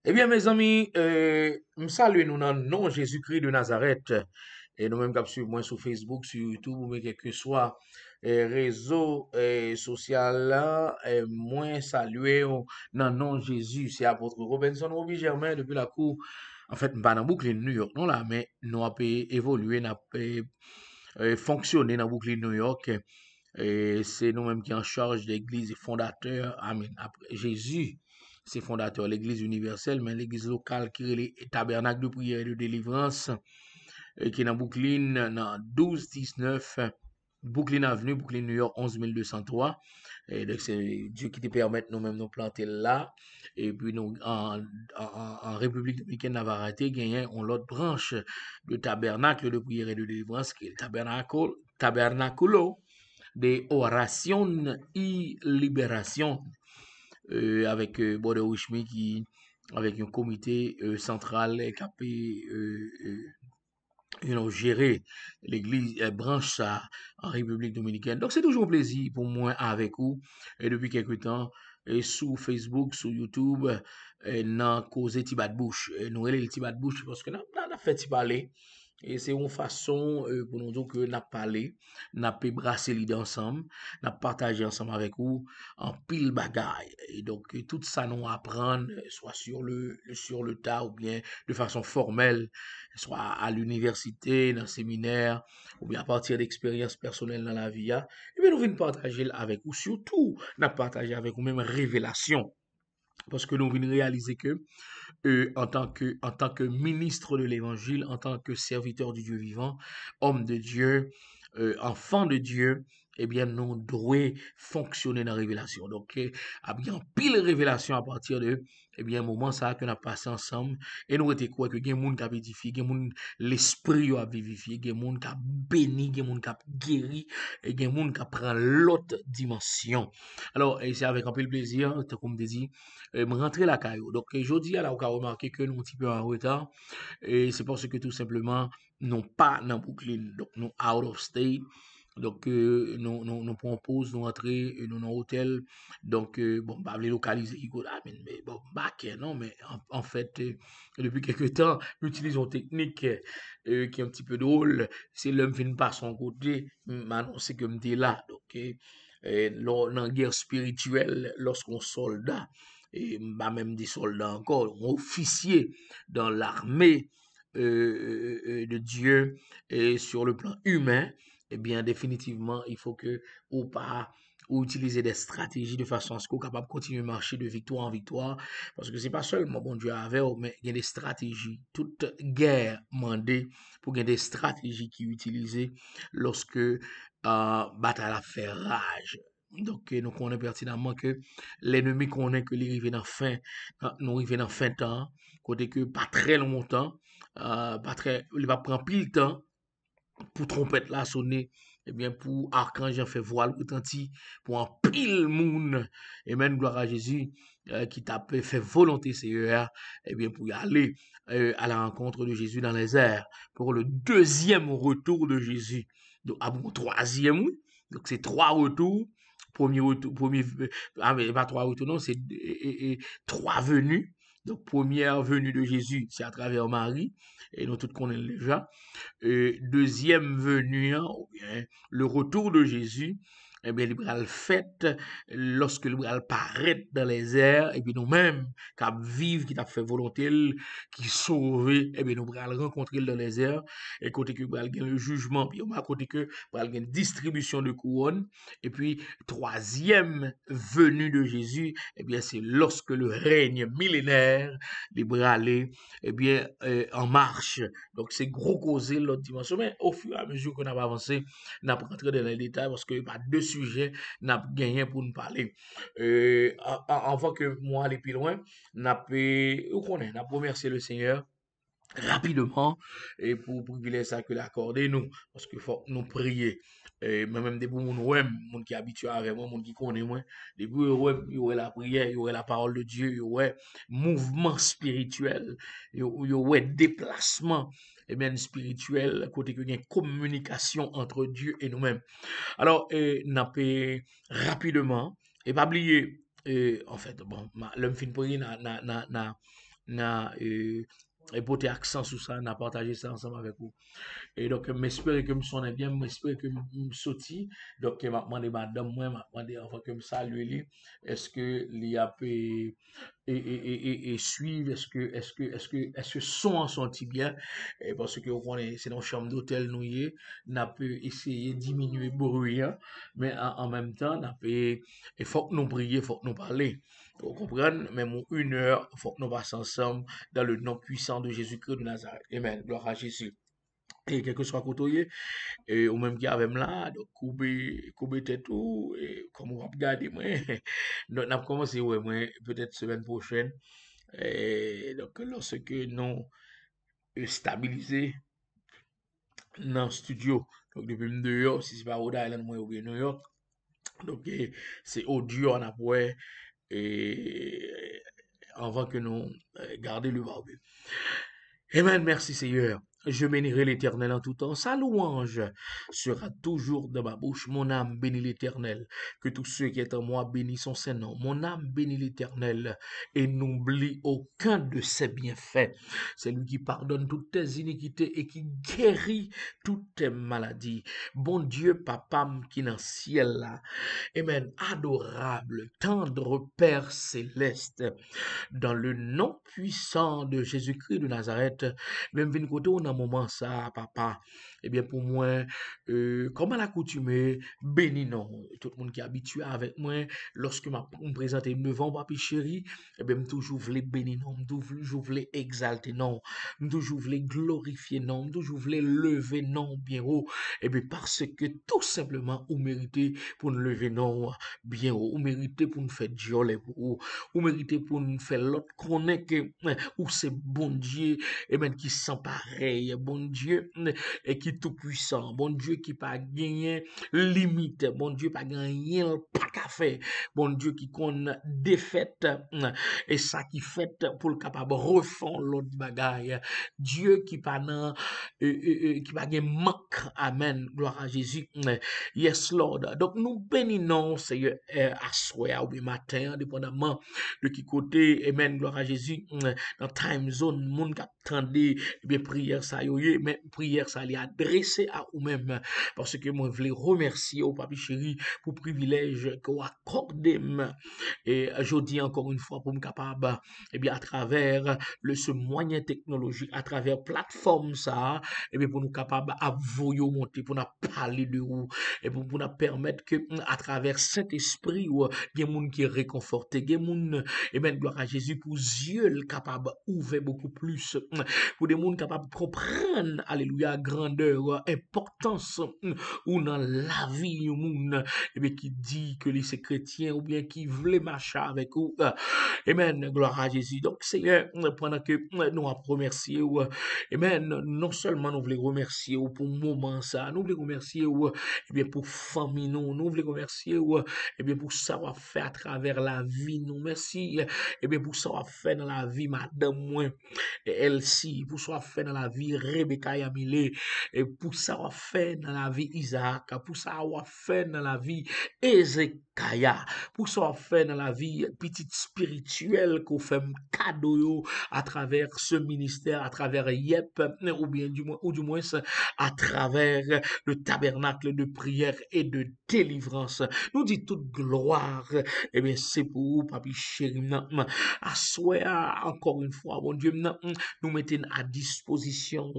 Eh bien, mes amis, me salue nous dans le nom Jésus-Christ de Nazareth. Et nous-mêmes qui suivons moi sur Facebook, sur YouTube, ou quel que soit réseau social là, moi saluer dans le nom Jésus. C'est apôtre Robinson Roby Germain depuis la cour. En fait, pas dans Brooklyn, New York, non là, mais nous avons évolué, nous avons fonctionné dans Brooklyn, New York. Et c'est nous-mêmes qui en charge de l'église et fondateur. Amen. Après, Jésus, c'est fondateur de l'église universelle, mais l'église locale qui est le tabernacle de prière et de délivrance, qui est dans Brooklyn, dans 1219, Brooklyn Avenue, Brooklyn, New York, 11203. Et donc, c'est Dieu qui te permet nous-mêmes de nous planter là. Et puis, nous, en République dominicaine, n'a pas raté, gagné on l'autre branche de tabernacle de prière et de délivrance, qui est le tabernaculo de oración y libération avec Border Wishmi qui avec un comité central qui a pu gérer l'église branche ça en République dominicaine. Donc c'est toujours un plaisir pour moi avec vous et depuis quelques temps et sur Facebook, sur YouTube, dans cause Tibat Bouche. Nous relève le Tibat Bouche parce que nous avons fait parler. Et c'est une façon pour nous dire que nous avons parlé, nous avons brassé l'idée ensemble, nous avons partagé ensemble avec vous en pile bagaille. Et donc tout ça nous apprendre, soit sur le tas ou bien de façon formelle, soit à l'université, dans le séminaire, ou bien à partir d'expériences personnelles dans la vie, et bien nous venons partager avec vous, surtout, nous partager avec vous même révélation. Parce que nous venons réaliser que, en tant que ministre de l'évangile, en tant que serviteur du Dieu vivant, homme de Dieu, enfant de Dieu, eh bien, nous devons fonctionner dans la révélation. Donc, à bien pile révélation à partir de, eh bien, moment ça que nous avons passé ensemble, et nous était quoi que, il y a des gens qui ont édifié, il y a des gens l'esprit a vivifié, il y a des gens qui ont béni, il y a des gens qui ont guéri, et il y a des gens qui prend l'autre dimension. Alors, et c'est avec un peu de plaisir, comme je dis, me rentrer la caillou. Donc, jeudi, là, on a remarqué que nous un petit peu en retard. Et c'est parce que tout simplement, nous pas dans Brooklyn. Donc, nous out of state. Donc, nous proposons nous entrer nous dans hôtel. Donc, bon, bah, les localiser, mais bon, bah, non, mais en fait, depuis quelques temps, nous utilisons une technique qui est un petit peu drôle. C'est l'homme qui ne pas son côté, maintenant, c'est comme t'es là. Donc, dans la guerre spirituelle, lorsqu'on soldat, et bah, même des soldats encore, officiers dans l'armée de Dieu et sur le plan humain, eh bien définitivement, il faut que ou pas ou utiliser des stratégies de façon à ce qu'on soit capable de continuer à marcher de victoire en victoire, parce que c'est pas seulement bon Dieu avec, mais il y a des stratégies. Toute guerre mandée pour qu'il y ait des stratégies qui sont utilisées lorsque bataille a fait rage. Donc, nous connaissons pertinemment que l'ennemi connaît que l'arrivée dans fin, nous arrivons dans fin temps, côté que pas très longtemps, pas très, il va prendre pile temps pour trompette la sonner, eh bien, pour archange fait voile retentir, pour un pile monde, et même gloire à Jésus, qui t'a fait volonté Seigneur, eh bien, pour y aller, à la rencontre de Jésus dans les airs, pour le deuxième retour de Jésus. Donc, à bon, troisième, oui. Donc, c'est trois retours. Premier retour, mais pas trois retours, non, c'est trois venues. Donc, première venue de Jésus, c'est à travers Marie, et nous tous connaissons déjà. Deuxième venue, hein, ou bien le retour de Jésus, eh bien, il va le fait lorsque il va paraître dans les airs, et puis nous-mêmes, qui vivent, qui t'a fait volonté, qui sauvé, eh bien, nous allons le rencontrer dans les airs, et côté que nous allons le jugement, puis à côté que nous allons une distribution de couronnes, et puis, troisième venue de Jésus, eh bien, c'est lorsque le règne millénaire, les bras aller, eh bien, en marche. Donc, c'est gros causer l'autre dimension. Mais au fur et à mesure qu'on a avancé, on a rentré dans les détails parce qu'il y a pas deux sujets, on a gagné pour nous parler. Avant que moi aller plus loin, on a remercié le Seigneur rapidement et pour privilège ça que l'accorder nous parce que faut nous prier et même des pour moun ouais moun qui habitué avec moi moun qui connaît moi des pour ouais il y aurait la prière il y aurait la parole de Dieu il y aurait mouvement spirituel il y aurait déplacement et bien spirituel côté que il y a une communication entre Dieu et nous-mêmes alors n'a pas rapidement et pas oublier en fait bon l'homme fin prier n'a porté accent sur ça, n'a partagé ça ensemble avec vous. Et donc, m'espère que me sonne bien, m'espère que me sorti. Donc, m'a demandé madame, moi, m'a demandé avant que me salue lui. Est-ce que l'y a pu et suivre, est-ce que son en senti bien? Et parce que on est, c'est dans une chambre d'hôtel nous y est, n'a pu essayer de diminuer le bruit, hein, mais en même temps, n'a pu, il faut que nous prier, il faut que nous parler. Vous comprenez? Même 1 heure, il faut que nous passions ensemble dans le nom puissant de Jésus-Christ de Nazareth. Amen. Gloire à Jésus. Et quel que soit côté, et ou même qui avait là, donc couper tête tout, et comme on va regarder, moi, donc on a commencé, ouais, moi, peut-être semaine prochaine, et donc lorsque nous stabiliser dans le studio, donc depuis New York, si c'est pas Rhode Island, moi, ou bien New York, donc c'est audio en après, et avant que nous garder le barbe. Amen, merci Seigneur. Je bénirai l'Éternel en tout temps. Sa louange sera toujours dans ma bouche. Mon âme bénit l'Éternel. Que tous ceux qui sont en moi bénissent son Saint-Nom. Mon âme bénit l'Éternel et n'oublie aucun de ses bienfaits. C'est lui qui pardonne toutes tes iniquités et qui guérit toutes tes maladies. Bon Dieu, papa qui est dans le ciel là. Amen. Adorable, tendre Père céleste, dans le nom puissant de Jésus-Christ de Nazareth, même venu côté on a un moment ça, papa, eh bien pour moi, comme à l'accoutumée, béni non, tout le monde qui est habitué avec moi, lorsque me présente devant papi chéri, eh bien toujours voulais bénir non, toujours voulais exalter non, toujours voulais glorifier non, toujours voulais lever non bien haut, eh bien parce que tout simplement, vous méritez pour nous lever non bien haut, vous méritez pour nous faire joler pour vous, ou méritez pour nous faire l'autre connaître que ou c'est bon Dieu et même qui sent pareil bon Dieu et qui tout puissant bon Dieu qui pas gagné limite bon Dieu pas gagné pas qu'à faire bon Dieu qui connaît défaite et ça qui fait pour le capable refond l'autre bagaille Dieu qui pas nan qui pas gagné manque amen gloire à Jésus yes Lord donc nous bénissons Seigneur à soir ou matin dépendamment de qui côté, amen, gloire à Jésus, dans time zone, moun qui attendait, bien, prière ça, mais prière ça, est adressée à vous-même, parce que moi, je voulais remercier au papi chéri pour le privilège que vous accordez, et je dis encore une fois pour me capable, eh bien, à travers ce moyen technologique, à travers plateforme ça, eh bien, pour nous capables à vous monter, pour nous parler de vous, et pour nous permettre que, à travers Saint-Esprit, il y a des gens qui est réconforté, il y a des gens, eh bien, gloire à Jésus, pour yeux capable ouvrir beaucoup plus, pour des gens capables de comprendre, alléluia, grandeur, importance, ou dans la vie, moun, eh bien, qui dit que les chrétiens, ou bien qui voulait marcher avec vous, amen, gloire à Jésus. Donc, Seigneur, pendant que nous avons remercié, amen, non seulement nous voulons remercier pour le moment ça, nous voulons remercier, eh bien, pour famille, nous voulons remercier, eh bien, pour savoir faire à travers la vie, nous merci, eh bien, pour savoir faire dans la vie, madame, moi, Elsie, pour savoir faire dans la vie, Rebecca Yamile, et pour savoir faire dans la vie, Isaac, pour savoir faire dans la vie, Ezekaya, pour savoir faire dans la vie, petite spirituelle qu'on fait cadeau à travers ce ministère, à travers YEP, ou du moins, à travers le tabernacle de prière et de délivrance. Nous dit toute gloire, eh bien, c'est pour vous, papi chéri, à soir, encore une fois, bon Dieu, nous mettons à disposition,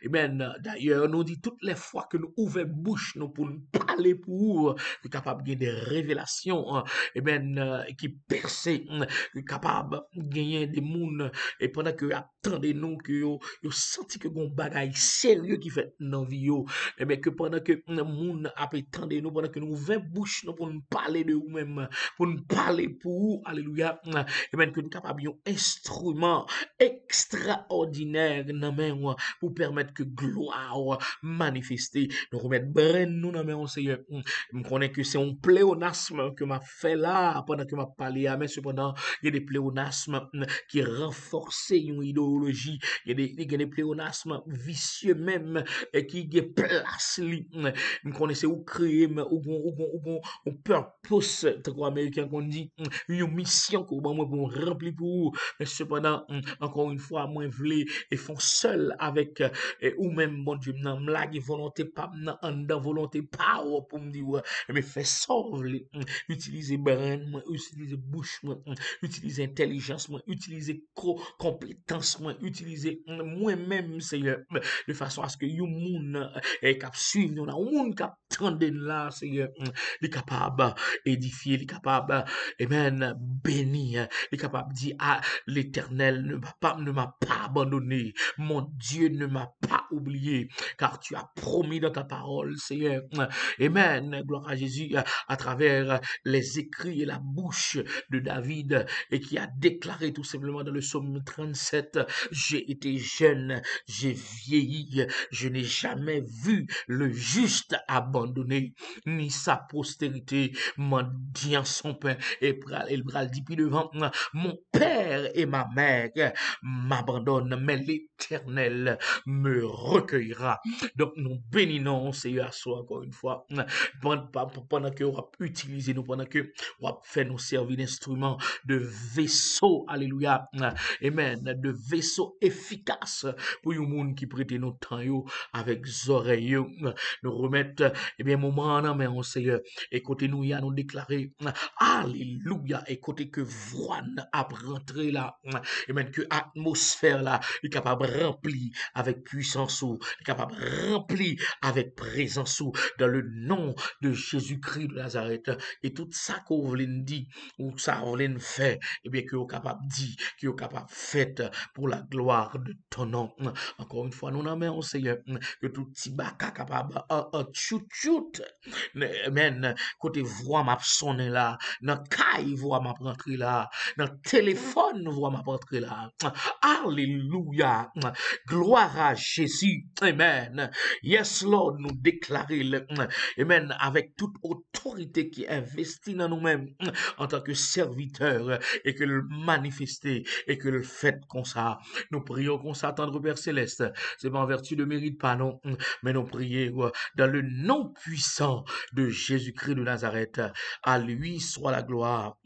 eh bien, d'ailleurs, nous dit toutes les fois que nous ouvrons bouche, nous pour nous parler pour vous, capable de gagner des révélations, eh bien, qui percent, capable de gagner des mouns, et pendant que attendez nous que vous senti que bon bagaille sérieux qui fait dans vie et bien que pendant que moun attendez nous pendant que nous ouvrons bouche nous pour nous parler de vous-même pour nous parler pour vous alléluia et bien que nous capables un instrument extraordinaire dans main pour permettre que gloire manifester nous remettre bren nous dans main Seigneur me connais que c'est un pléonasme pléonasme que m'a fait là pendant que m'a parlé, mais cependant, il y a des pléonasmes qui renforcent une idéologie, il y a des pléonasmes vicieux même et qui ont place. Nous connaissons ou créer, ou purpose, trop américain qu'on dit, une mission qu'on va remplir pour vous. Mais cependant, encore une fois, moi, je voulais et font seul avec ou même bon Dieu nan m'lage volonté pas nan en dans volonté pas pour me dire mais fait sauve utiliser brain moi utiliser bouche moi utiliser intelligence moi utiliser compétence moi utiliser moi même Seigneur de façon à ce que you moun cap suivre nous là un monde cap tendre là Seigneur est capable édifier est capable amen bénir est capable dire à l'Éternel ne m'a pas abandonné. Mon Dieu ne m'a pas oublié, car tu as promis dans ta parole, Seigneur. Amen. Gloire à Jésus à travers les écrits et la bouche de David et qui a déclaré tout simplement dans le psaume 37, j'ai été jeune, j'ai vieilli, je n'ai jamais vu le juste abandonné, ni sa postérité mendiant son pain. Et le bras dit puis devant mon père et ma mère m'abandonnent, mais l'Éternel me recueillera. Donc nous bénissons Seigneur à soi encore une fois pendant que on va utiliser nous, pendant que on va faire nous servir d'instruments, de vaisseaux, alléluia, amen, de vaisseaux efficaces pour les monde qui prêtent nos temps avec oreilles, nous remettre eh bien moment en main Seigneur et côté nous y a nous déclarer alléluia et côté que voix a rentré là et même que atmosphère là est capable de remplir avec puissance ou est capable de remplir avec présence ou dans le nom de Jésus-Christ de Nazareth et tout ça qu'on voulait dire ou ça on voulait faire et bien que vous capable de dire que vous capable de faire pour la gloire de ton nom encore une fois nous n'aimons Seigneur que tout petit baka capable chut amen côté voix m'a sonné là dans caille voix m'a rentré là dans téléphone voix m'a rentré là alléluia gloire à Jésus amen yes Lord nous déclarer amen avec toute autorité qui est investie dans nous-mêmes en tant que serviteurs et que le manifester et que le fait comme ça nous prions comme ça tendre Père céleste c'est pas en vertu de mérite pas non mais nous prions dans le nom puissant de Jésus-Christ de Nazareth. À lui soit la gloire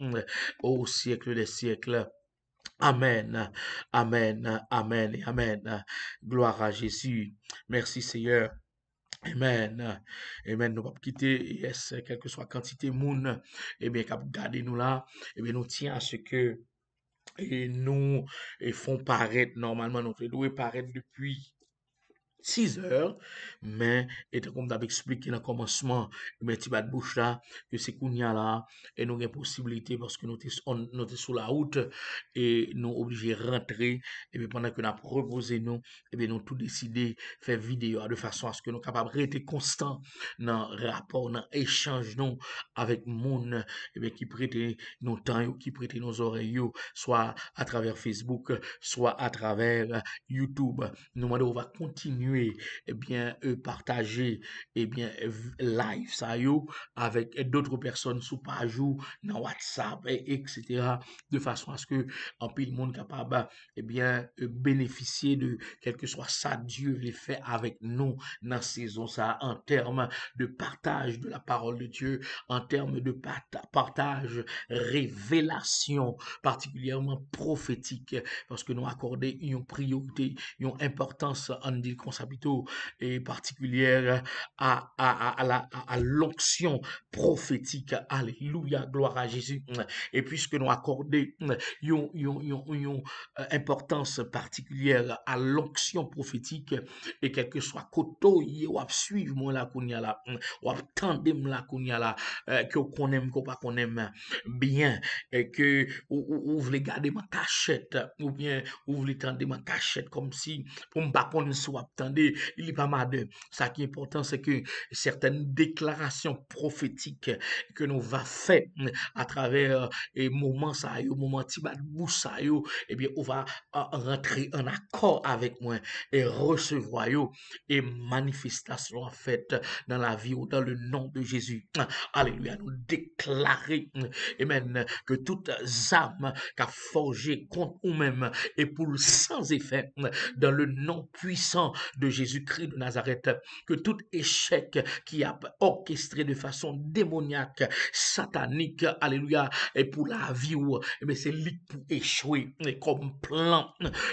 au siècle des siècles. Amen, amen, amen et amen. Gloire à Jésus. Merci Seigneur. Amen. Amen. Nous ne pouvons pas quitter, yes, quelle que soit la quantité de monde, eh bien, cap garder nous là, eh bien, nous tient à ce que, et nous, et font paraître, normalement, notre doit paraître depuis 6 heures, mais étant comme d'avais expliqué dans le commencement, mais tu vas de bouche là, que c'est qu'on y a là, et nous avons une possibilité parce que nous sommes sur la route et nous obligés de rentrer, et bien pendant que nous avons reposé nous, et bien nous tout décidé faire vidéo de façon à ce que nous sommes capables de rester constants dans le rapport, dans l'échange nous avec monde, et bien qui prête nos temps, qui prête nos oreilles, soit à travers Facebook, soit à travers YouTube. Nous on va continuer eh bien partager eh bien live ça avec d'autres personnes sous page ou dans WhatsApp etc. de façon à ce que en pile monde capable eh bien bénéficier de quel que soit ça Dieu les fait avec nous dans saison ça en termes de partage de la parole de Dieu, en termes de partage révélation particulièrement prophétique parce que nous accorder une priorité, une importance en dit consabito et particulière à l'onction prophétique. Alléluia, gloire à Jésus. Et puisque nous accorder une importance particulière à l'onction prophétique et quel que soit koto ou suivre moi la kounya la ou attendre la kounya la que qu'on aime qu'on pas qu'on aime bien et que ou voulez garder ma cachette ou bien ou voulez tendre ma cachette comme si pour me pas qu'on soit attendez, il n'est pas madame. Ça qui est important, c'est que certaines déclarations prophétiques que nous va faire à travers et moments ça yo, moment tibat bouche ça yo, eh bien, on va rentrer en accord avec moi et recevoir yo et manifestation en fait dans la vie ou dans le nom de Jésus. Alléluia, nous déclarer, amen, que toute âme qu'a forgé contre nous-mêmes et pour le sans effet dans le nom puissant de Jésus-Christ de Nazareth, que tout échec qui a orchestré de façon démoniaque, satanique, alléluia, et pour la vie, mais c'est lui pour échouer comme plan,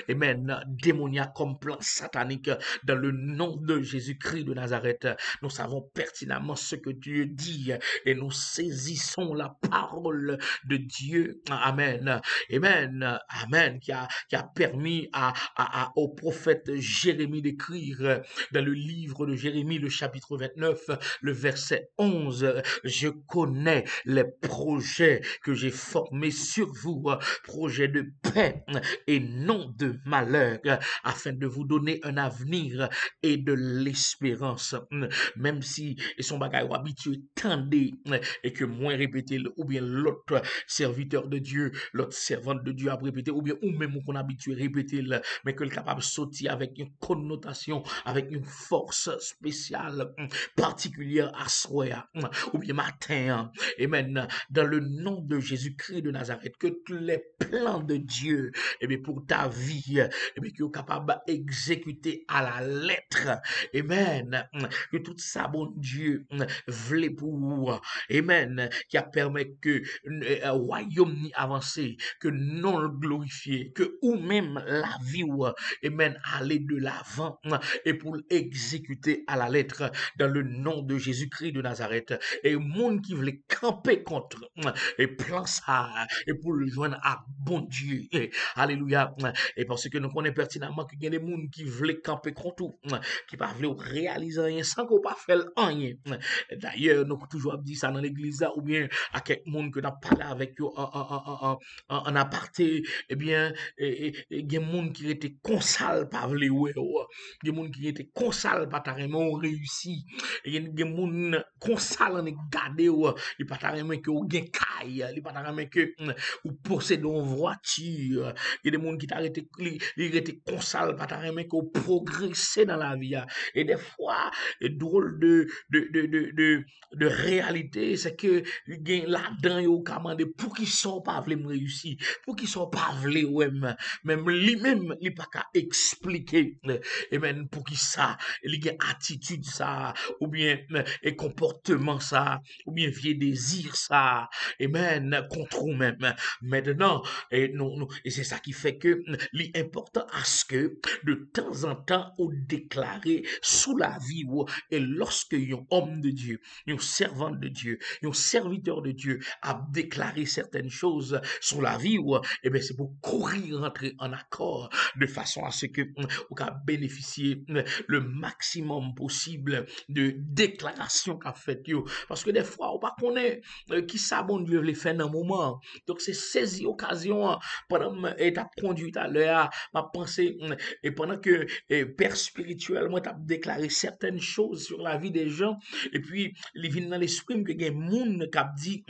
amen, démoniaque, comme plan satanique, dans le nom de Jésus-Christ de Nazareth. Nous savons pertinemment ce que Dieu dit et nous saisissons la parole de Dieu, amen, amen, amen, qui a permis au prophète Jérémie d'écrire dans le livre de Jérémie, le chapitre 29, le verset 11, je connais les projets que j'ai formés sur vous, projets de paix et non de malheur, afin de vous donner un avenir et de l'espérance. Même si son bagage habitué tendez et que moins répété ou bien l'autre serviteur de Dieu, l'autre servante de Dieu a répété ou bien ou même qu'on habitué répéter, mais que le capable sortir avec une connotation, avec une force spéciale, particulière à soi, ou bien matin, amen, dans le nom de Jésus-Christ de Nazareth, que tous les plans de Dieu, eh bien, pour ta vie, eh bien, que capable d'exécuter à la lettre, amen, que tout ça, bon Dieu, voulait pour vous, amen, qui a permis que royaume ni avancé, que non le glorifier, que ou même la vie, amen, aller de l'avant et pour l'exécuter à la lettre dans le nom de Jésus-Christ de Nazareth. Et monde qui voulait camper contre et plan ça et pour le joindre à bon Dieu. Et, alléluia. Et parce que nous connaissons pertinemment qu'il y a des gens qui voulaient camper contre tout, qui ne voulaient réaliser rien sans qu'on pas faire rien. D'ailleurs, nous avons toujours dit ça dans l'église ou bien à quelques monde que nous avons parlé avec eux en aparté, eh bien, il y a des gens qui étaient consal pas vle ouais, il y a des gens qui étaient consal pas carrément réussi, il y a des gens consal en gardé il pas carrément que ou gen caille, il pas carrément que ou possède une voiture, il y a des gens qui t'arrêté il était consal pas carrément que progresser dans la vie et des fois drôle de réalité c'est que gen là-dedans yo commandé pour qui sont pas vle réussir, pour qui sont pas vle ouais même lui-même il pas qu'à expliquer et même pour qui ça il y a attitude ça ou bien et comportement ça ou bien vieux désir ça et même contre nous-même maintenant et non et c'est ça qui fait que l'important à ce que de temps en temps on déclarer sous la vie et lorsque un homme de Dieu, un servant de Dieu, un serviteur de Dieu a déclaré certaines choses sur la vie et bien c'est pour courir rentrer en accord de façon à ce que on va bénéficier le maximum possible de déclarations qu'a fait yo parce que des fois on pas connaît qui ça bon Dieu veut faire dans un moment donc c'est saisir occasion pendant étape conduite à l'heure m'a pensé et pendant que père spirituel moi t'a déclaré certaines choses sur la vie des gens et puis il vient dans l'esprit que gen moun qui a dit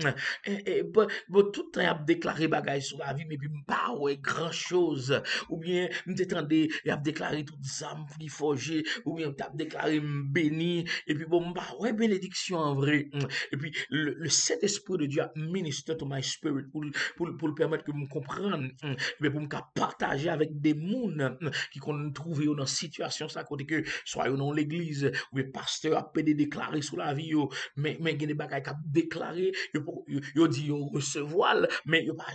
tout temps a déclaré bagay sur la vie mais puis pas ouais grand chose ou bien m'étendait et a déclaré toute âme qui forger ou bien t'a déclaré béni et puis bon bah ouais bénédiction en vrai et puis le Saint-Esprit de Dieu a ministre to my spirit pour le permettre que me comprendre mais pour me partager avec des moun qui qu'on trouver dans situation ça côté que soit dans l'église ou bien pasteur a pédé déclarer sur la vie mais gen des bagages qu'a déclaré yo dit yo recevoir mais yo pas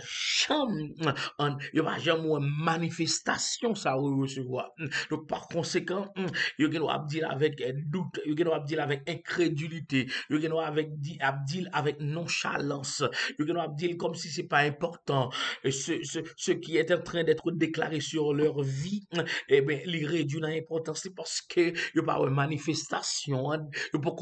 jamais une manifestation ça recevoir donc par conséquent yo gen doit dire avec doute yo gen doit dire avec incrédulité yo gen doit dire avec nonchalance yo gen doit dire comme si c'est pas important ce qui est en train d'être déclaré sur leur vie eh ben il réduit dans l'importance parce que yo pas une manifestation yo pas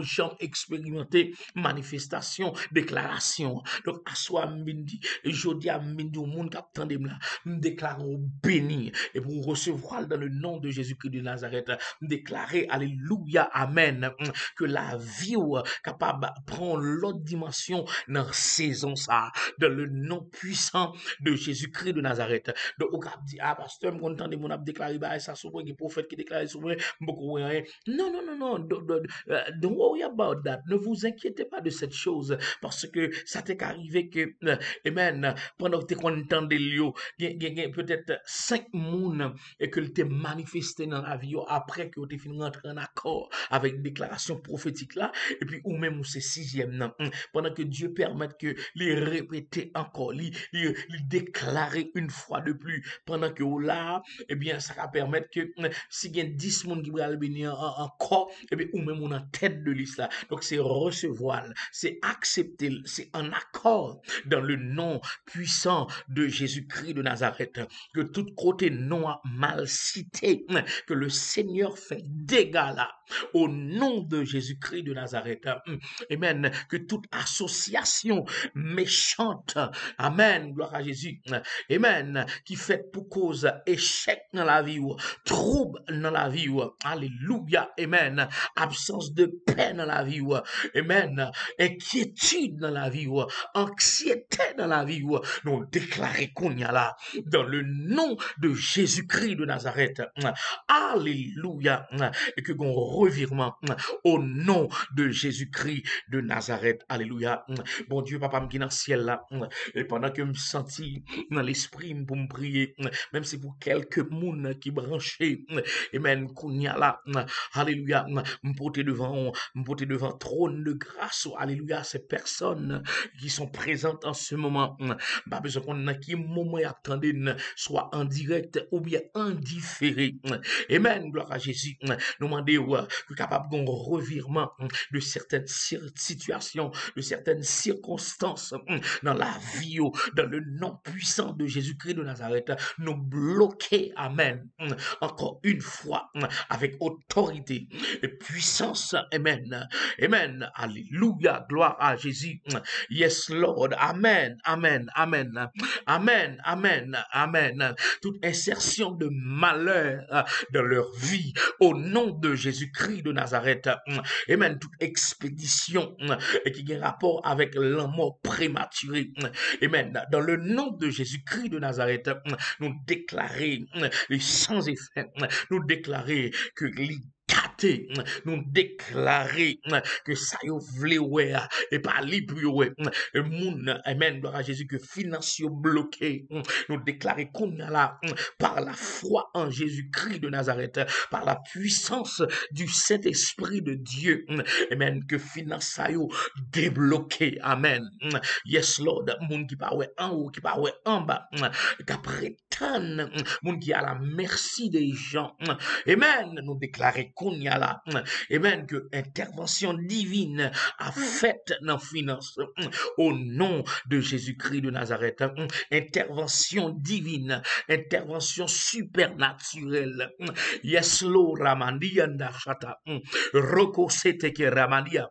jamais expérimenter manifestation déclaration donc à soi midi jodi à midi au monde qui attendait là me déclare béni et pour recevoir dans le nom de Jésus-Christ de Nazareth. Déclarer, alléluia, amen, que la vie capable de prendre l'autre dimension dans la saison ça, dans le nom puissant de Jésus-Christ de Nazareth. Donc, on dit, ah, pasteur, je suis content de mon déclaré, ça, souvent, les prophètes qui déclarent souvent, beaucoup, non, non, non, non, don't worry about that. Ne vous inquiétez pas de cette chose, parce que ça t'est arrivé que, amen, pendant que tu es content de lui, il y a peut-être 5 mounes et que tu manifesté dans la vie après que tu fini rentrer en accord avec déclaration prophétique là, et puis ou même c'est 6e, pendant que Dieu permette que les répéter encore, les déclarer une fois de plus, pendant que là, eh bien, ça va permettre que si il y a 10 personnes qui vont venir encore, eh bien, ou même on en tête de liste là. Donc, c'est recevoir, c'est accepter, c'est en accord dans le nom puissant de Jésus-Christ de Nazareth, que tout côté non mal cité, que le Seigneur fait dégâts là, au nom de Jésus-Christ de Nazareth. Amen. Que toute association méchante, amen, gloire à Jésus, amen, qui fait pour cause échec dans la vie, trouble dans la vie, alléluia, amen, absence de paix dans la vie, amen, inquiétude dans la vie, anxiété dans la vie, nous déclarer qu'on y a là, dans le nom de Jésus-Christ de Nazareth, alléluia, et que qu'on revirement au nom de Jésus-Christ de Nazareth, alléluia. Bon Dieu, papa, qui dans le ciel là, et pendant que me senti dans l'esprit pour me prier, même si pour quelques mounes qui branchaient, amen, qu'on y a là, alléluia, me porter devant trône de grâce, alléluia, ces personnes qui sont présentes en ce moment, pas besoin qu'on a qui moment attendez, soit en direct ou bien en différé, amen, gloire à Jésus, nous demander que capable d'un revirement de certaines situations, de certaines circonstances dans la vie, dans le nom puissant de Jésus-Christ de Nazareth, nous bloquer, amen, encore une fois, avec autorité et puissance, amen, amen, alléluia, gloire à Jésus, yes Lord, amen, amen, amen, amen, amen, amen, toute insertion de malheur dans leur vie, au nom de Jésus-Christ de Nazareth, amen, toute expédition qui a rapport avec la mort prématurée, amen, dans le nom de Jésus-Christ de Nazareth, nous déclarer les sans effet, nous déclarer que les nous déclarer que ça y vle ouais et pas li plus ouais moun amen gloire à Jésus que financier bloqué nous déclarer qu'on a là par la foi en Jésus-Christ de Nazareth par la puissance du Saint-Esprit de Dieu amen que finance yo débloqué amen yes Lord moun qui pas ouais en haut qui pas ouais en bas qui prétend moun qui à la merci des gens amen nous déclarer qu'on y a là, amen, que intervention divine a faite dans la finance, au nom de Jésus-Christ de Nazareth, intervention divine, intervention supernaturelle, yes, lo ramandia ndachata, roko sete ke ramandia,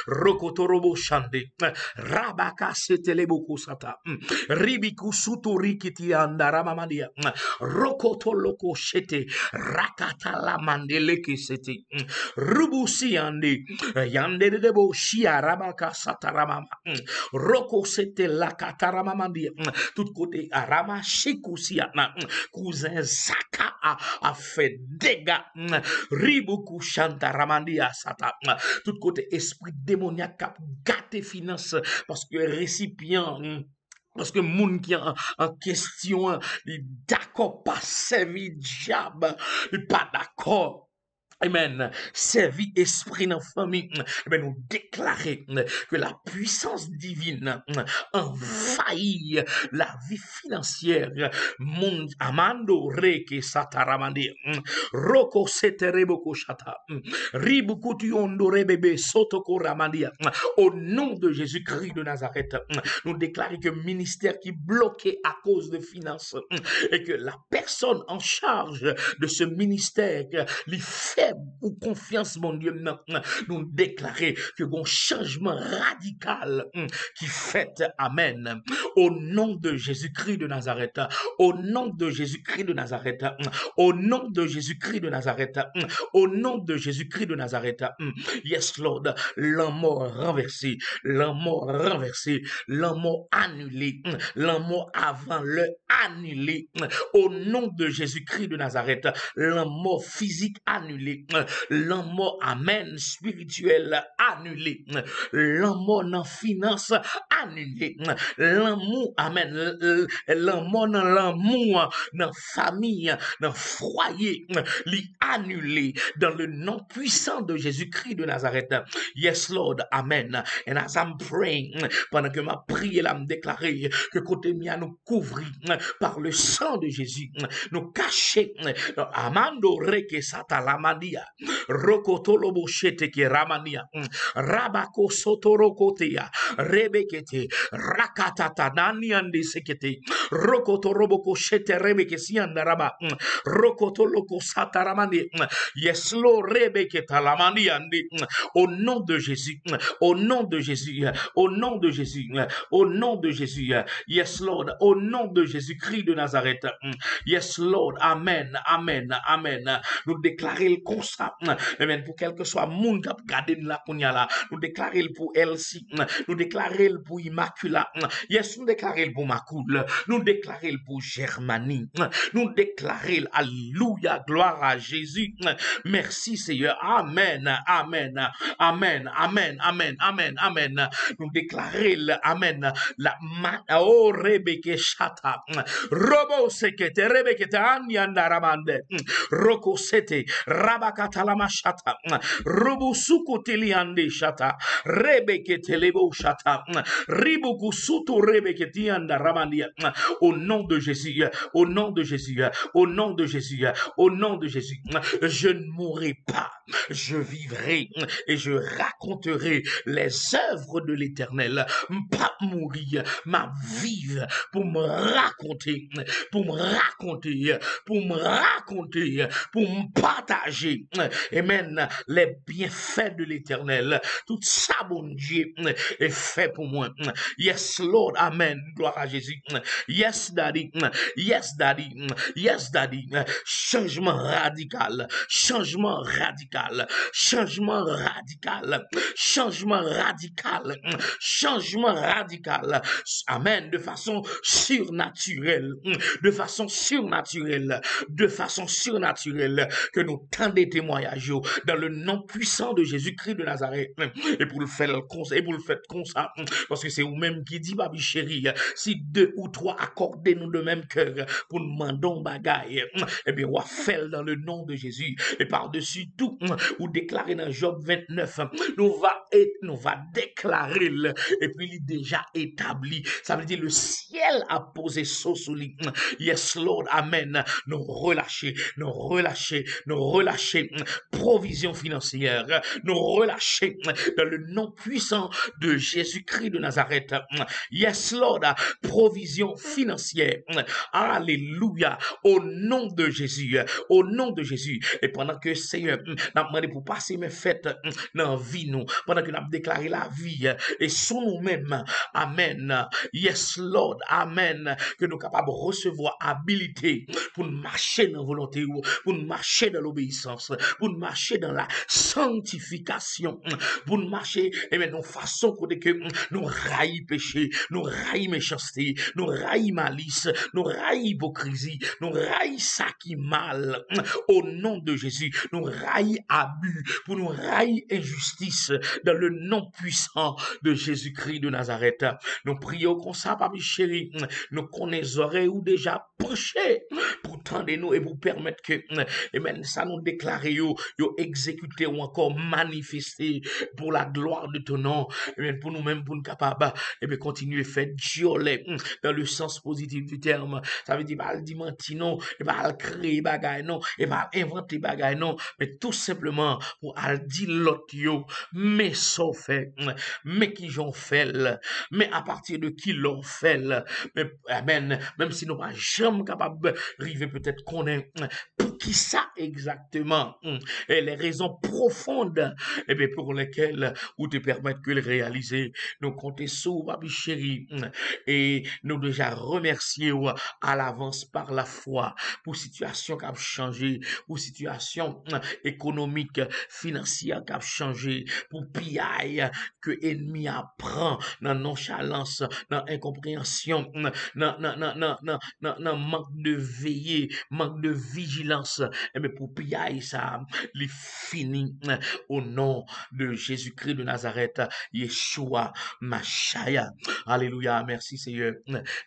roko torobo shande, rabaka sete leboko sata, ribiku suturi kiti andaramamandia, roko toloko shete, rakata la mandele ke sete, rubusi yande yande de bo shia rabaka sataramama roko sete la kataramamandi tout côté arama shikusiana cousin Zaka a fait dégâts ribuku shantaramandia sata tout côté esprit démoniaque cap gâté finance parce que récipient parce que moun qui en question il d'accord pas servi diable il pas d'accord. Amen. Servi esprit dans la famille. Amen. Nous déclarer que la puissance divine envahit la vie financière. Mon amando reke sataramandi. Roko setereboko shata. Ribuku tuondore bebe sotoko ramandia. Au nom de Jésus-Christ de Nazareth, nous déclarer que ministère qui bloqué à cause de finances et que la personne en charge de ce ministère lui fait fait ou confiance, mon Dieu, maintenant, nous déclarer que un changement radical qui fait, amen, au nom de Jésus-Christ de Nazareth, au nom de Jésus-Christ de Nazareth, au nom de Jésus-Christ de Nazareth, au nom de Jésus-Christ de Nazareth. Yes, Lord, l'un mort renversé, l'un mort renversé, l'un mort annulé, l'un mort avant le annulé, au nom de Jésus-Christ de Nazareth, l'un mort physique annulé, l'un mort, amen, spirituel annulé, l'un mort dans finance annulé, l'amour, amen, l'amour dans l'amour, dans famille, dans foyer, li annulé dans le nom puissant de Jésus-Christ de Nazareth. Yes, Lord, amen. And as I'm praying, pendant que ma prière là me déclarer que côté mia nous couvrir par le sang de Jésus, nous cacher, amando reke satalamandia, rokotolobo shete ke ramania, rabako sotorokotea, rebekete, rakatata nani ande sekete, rokotoroboko shete rebeke siandaraba, rokotoloko sataramani. Yes, Lord, rebeketa lamani ande. Au nom de Jésus, au nom de Jésus, au nom de Jésus, au nom de Jésus. Yes, Lord, au nom de Jésus-Christ de Nazareth. Yes, Lord, amen, amen, amen. Nous déclarer le constat, amen, pour quel que soit monde qui a gardé la kounya là, nous déclarer pour Elsie, nous déclarer pour Immacula, yes, nous déclarer pour Macoul, nous déclarer pour Germanie, nous déclarer, alléluia, gloire à Jésus. Merci Seigneur, amen, amen, amen, amen, amen, amen, amen. Nous déclarer, amen, la oh rebeke shata, robo sekete rebeke anyanda ramande, roko sete rabakata lama shata, robo sukutili ande shata, rebeke telebo shata, ribuku sutu rebeke tianda ramandia. Au nom de Jésus, au nom de Jésus, au nom de Jésus, au nom de Jésus, je ne mourrai pas, je vivrai et je raconterai les œuvres de l'Éternel. Pas mourir, ma vivre pour me raconter, pour me raconter, pour me raconter, pour me partager, amen, les bienfaits de l'Éternel. Tout ça, bon Dieu, est fait pour moi. Yes, Lord, amen, gloire à Jésus. Yes, Daddy, yes, Daddy, yes, Daddy. Changement radical, changement radical, changement radical, changement radical, changement radical. Amen, de façon surnaturelle, de façon surnaturelle, de façon surnaturelle, que nous tendons des témoignages dans le nom puissant de Jésus-Christ de Nazareth. Et pour le faire comme ça, et pour le faire comme ça, parce que c'est vous-même qui dit, babi chérie, si deux ou trois accordez-nous de même cœur pour nous demander bagaille, eh bien, on va faire dans le nom de Jésus. Et par-dessus tout, ou déclarer dans Job 29, nous va déclarer, et puis il est déjà établi. Ça veut dire le ciel a posé sous lui. Yes, Lord, amen. Nous relâcher, nous relâcher, nous relâcher provision financière, nous relâcher dans le nom puissant de Jésus-Christ de Nazareth. Yes, Lord, provision financière. Alléluia. Au nom de Jésus, au nom de Jésus. Et pendant que Seigneur n'a demandé pour passer mes fêtes dans la vie, nous, pendant que nous avons déclaré la vie et sur nous-mêmes, amen. Yes, Lord, amen. Que nous sommes capables de recevoir habilité pour nous marcher dans la volonté, pour nous marcher dans l'obéissance, pour nous marcher dans la sanctification, pour nous marcher, et bien, nous façon que nous raillons péché, nous raillons méchanceté, nous raillons malice, nous raillons hypocrisie, nous raillons ça qui mal. Au nom de Jésus, nous raillons abus, pour nous raillons injustice, dans le nom puissant de Jésus-Christ de Nazareth. Nous prions comme ça, papi chéri, nous connaissons oreilles ou déjà penchées pour tendre nous et pour permettre que, et même ça nous déclarer yo exécuter ou encore manifester pour la gloire de ton nom, et bien pour nous-mêmes, pour nous capables, et bien continuer à faire dioler dans le sens positif du terme. Ça veut dire, pas le dimanche, non, et pas créer bagaille, non, et pas inventer bagaille, non, mais tout simplement pour dire l'autre yo, mais ça fait, mais qui j'en fait, mais à partir de qui l'ont fait, mais amen, même si nous pas jamais capables de arriver peut-être qu'on est, qui ça exactement? Et les raisons profondes eh bien, pour lesquelles ou te permettre que le réaliser. Nous comptons sur Papi chéri et nous déjà remercier à l'avance par la foi pour situation qui a changé, pour situation économique, financière qui a changé, pour PI que ennemi apprend dans nonchalance, dans incompréhension, dans manque de veillée, manque de vigilance. Et bien pour PI ça, les fini au nom de Jésus-Christ de Nazareth, Yeshua, Machaya. Alléluia, merci Seigneur.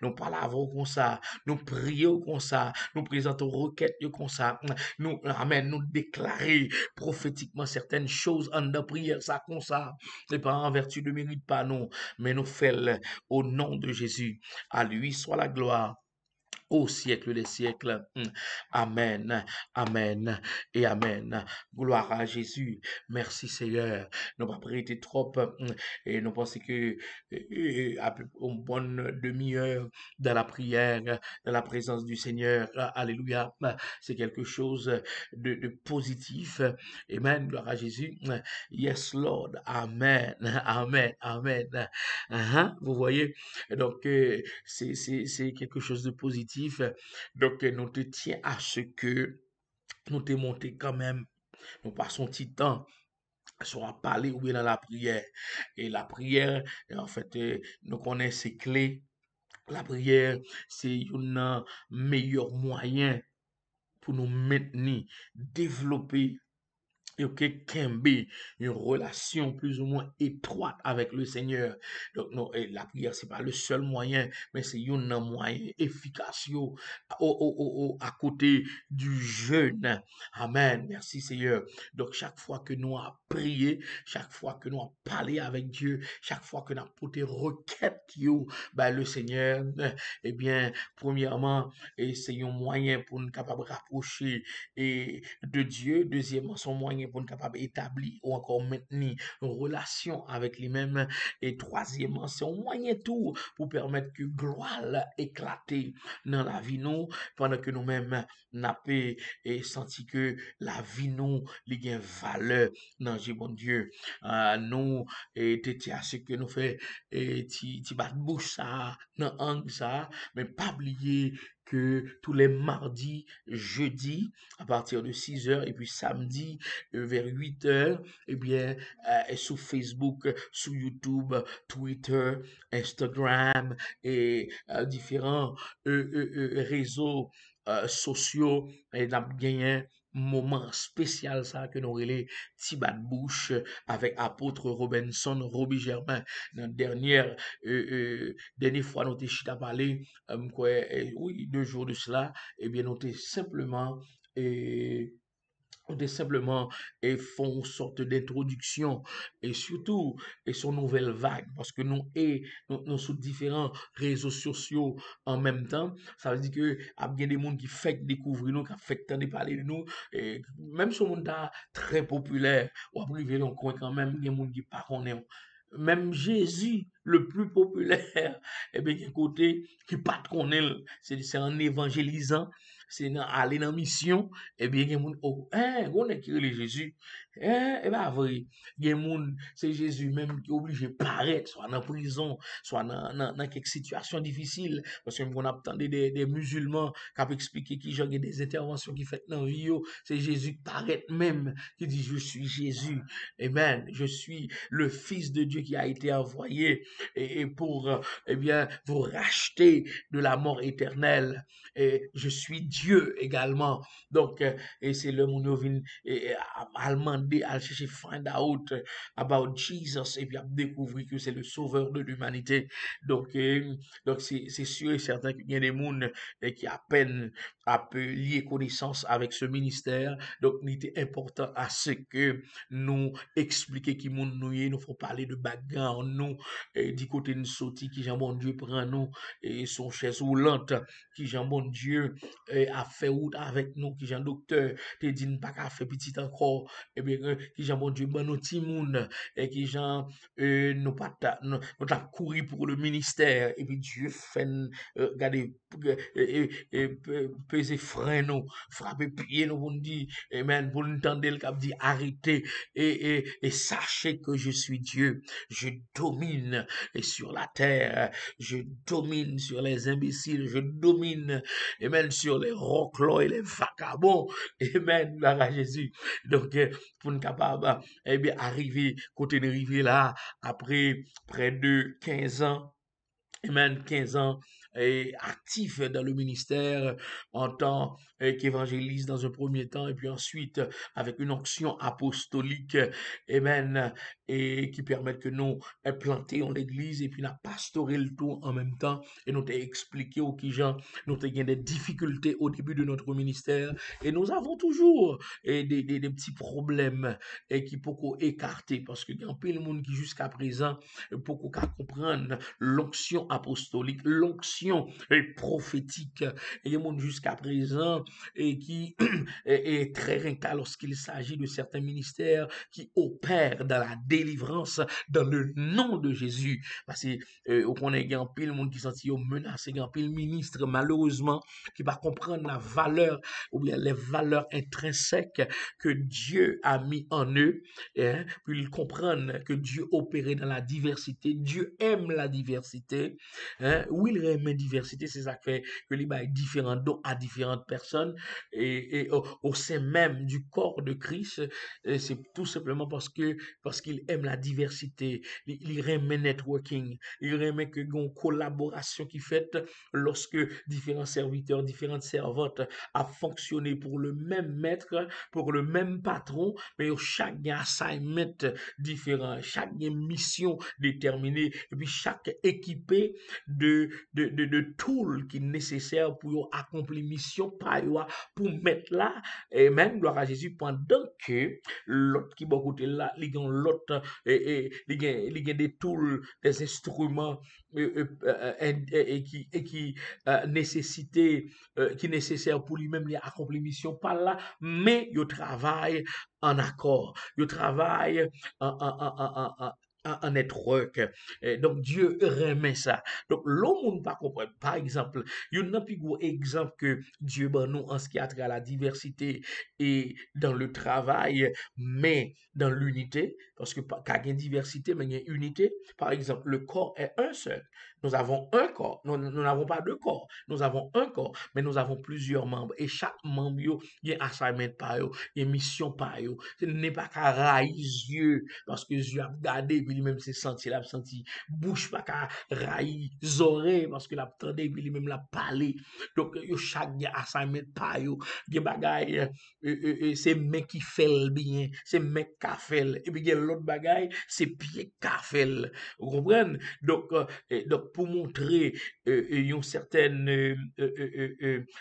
Nous parlons comme ça, nous prions comme ça, nous présentons requêtes comme ça, nous, amen, nous déclarer prophétiquement certaines choses en de prière, ça comme ça, et pas en vertu de mérite pas nous, mais nous faisons au nom de Jésus. À lui soit la gloire au siècle des siècles. Amen, amen et amen. Gloire à Jésus. Merci Seigneur. Nous pas prêté trop et nous pensons que une bonne demi-heure dans la prière, dans la présence du Seigneur. Alléluia. C'est quelque chose de positif. Amen. Gloire à Jésus. Yes, Lord. Amen. Amen. Amen. Vous voyez? Donc, c'est quelque chose de positif. Donc, nous te tiens à ce que nous te monté quand même. Nous passons petit temps soit parler ou bien dans la prière. Et la prière, en fait, nous connaissons ces clés. La prière, c'est un meilleur moyen pour nous maintenir, développer et que Kembe, une relation plus ou moins étroite avec le Seigneur. Donc, non, la prière, c'est pas le seul moyen, mais c'est un moyen efficace à côté du jeûne. Amen. Merci Seigneur. Donc, chaque fois que nous avons prié, chaque fois que nous avons parlé avec Dieu, chaque fois que nous avons porté requête, ben, le Seigneur, eh bien, premièrement, c'est un moyen pour nous capables de rapprocher et de Dieu. Deuxièmement, son moyen pour nous capables d'établir ou encore maintenir une relation avec lui-même. Et troisièmement, c'est un moyen tout pour permettre que gloire éclate dans la vie nous, pendant que nous-mêmes n'a pas et senti que la vie nous li gain valeur dans bon Dieu. Nous et t'étais à ce que nous fait et ti bat bouche ça dans angle ça, mais pas oublier que tous les mardis, jeudis, à partir de 6 heures, et puis samedi, vers 8 heures, eh bien, sur Facebook, sur YouTube, Twitter, Instagram, et différents réseaux sociaux, et n'a gagné moment spécial ça que nous relais Tibat Bouche avec apôtre Robinson Roby Germain dans dernière fois nous t'ai parlé oui 2 jours de cela eh bien nous t'ai simplement et et font une sorte d'introduction et surtout et son nouvelle vague parce que nous sous différents réseaux sociaux en même temps ça veut dire que il y a bien des gens qui fait découvrir nous qui fait tant de parler de nous et même si on est très populaire ou après on croit quand même des gens qui pas connaissent même Jésus le plus populaire et bien un côté qui pas connaît c'est en évangélisant c'est dans aller dans mission et bien gen moun oh on est qui relè Jésus et ben vrai gen moun c'est Jésus même qui obligé paraître soit dans prison soit dans quelques situations difficiles parce que on a entendu des musulmans qui ont expliqué qui j'ai des interventions qui fait dans vie c'est Jésus qui paraît même qui dit je suis Jésus amen je suis le fils de Dieu qui a été envoyé et pour eh bien vous racheter de la mort éternelle et je suis Dieu également. Donc, et c'est le monde vient à demander, à chercher find out about Jesus et puis à découvrir que c'est le sauveur de l'humanité. Donc, donc c'est sûr et certain qu'il y a des gens qui à peine à peu lier connaissance avec ce ministère. Donc, il était important à ce que nous expliquer qui monde nous faut parler de background nous du côté de sortie qui Jean bon Dieu prend nous et son chaise roulante qui Jean bon Dieu a fait route avec nous, qui Jean docteur, te dit pas qu'à faire petit encore, et bien, qui Jean bon Dieu, bon nous petit monde, et qui Jean, nous pas, nous t'a couru pour le ministère, et puis Dieu fait, regardez, peser frein nous, frapper pied nous, pour nous dire, amen, pour nous entendre le cap dit arrêtez, et sachez que je suis Dieu, je domine sur la terre, je domine sur les imbéciles, je domine, amen, sur les roclos et les vagabonds, amen, gloire à Jésus. Donc, pour nous capable, eh bien, arriver, côté de arriver là, après près de 15 ans, amen, 15 ans, actif dans le ministère en tant qu'évangéliste dans un premier temps, et puis ensuite avec une onction apostolique, amen, et qui permet que nous plantions l'église et puis nous pastoré le tout en même temps, et nous t'ai expliqué aux qui gens, nous t'ai des difficultés au début de notre ministère, et nous avons toujours des petits problèmes et qui beaucoup écartés, parce que il y a un peu le monde qui jusqu'à présent, beaucoup qu'à comprendre l'onction apostolique, l'onction prophétique, et le monde jusqu'à présent et qui est très rinca lorsqu'il s'agit de certains ministères qui opèrent dans la délivrance dans le nom de Jésus. Parce que on connaît un pile monde qui sentit menacé, un pile ministre malheureusement qui va comprendre la valeur ou bien les valeurs intrinsèques que Dieu a mis en eux, hein, puis ils comprennent que Dieu opérait dans la diversité. Dieu aime la diversité, hein, où il aime la diversité, c'est ça qui fait que il a différents dons à différentes personnes et au sein même du corps de Christ, c'est tout simplement parce qu'il aime la diversité, il aime le networking, il aime que une collaboration qui fait lorsque différents serviteurs, différentes servantes a fonctionné pour le même maître, pour le même patron, mais chaque assignment différent, chaque mission déterminée, et puis chaque équipé de tools qui est nécessaire pour accomplir mission par pour mettre là, et même gloire à Jésus, pendant que l'autre qui va côté là, il y a l'autre, il y a des tools, des instruments, qui nécessité, qui nécessaire pour lui-même les accomplir mission par là, mais il travaille en accord, il travaille en network. Donc Dieu remet ça. Donc l'homme ne pas comprendre. Par exemple, il y a un plus gros exemple que Dieu ben nous en ce qui a trait à la diversité et dans le travail, mais dans l'unité, parce que quand il y a une diversité, mais il y a une unité. Par exemple, le corps est un seul. Nous avons un corps. Nous n'avons pas deux corps. Nous avons un corps, mais nous avons plusieurs membres. Et chaque membre, il y a un assignment par eux, il y a une mission par eux. Ce n'est pas qu'à railler yeux, parce que Dieu a regardé, puis lui-même s'est senti, il a senti. Bouche pas qu'à railler oreilles, parce que l'a entendu, puis lui-même l'a parlé. Donc, chaque assignment par eux, il y a bagaille, c'est mec qui fait le bien, c'est mec qui fait le, et puis il y a l'autre bagaille, c'est pied qui fait le. Vous comprenez? Donc, pour montrer une certaine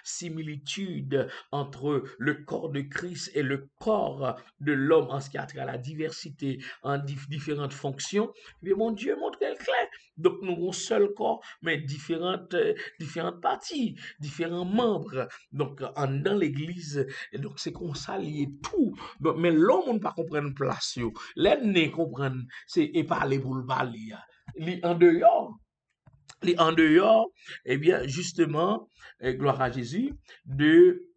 similitude entre le corps de Christ et le corps de l'homme en ce qui a trait à la diversité en différentes fonctions, mais mon Dieu montre le clair. Donc nous avons un seul corps, mais différentes parties, différents membres. Donc dans l'église, donc c'est qu'on s'allie tout. Donc, mais l'homme on ne pas comprendre place. L'ennemi comprendre, c'est et parler pour le parler. En dehors, en dehors, eh bien, justement, gloire à Jésus, de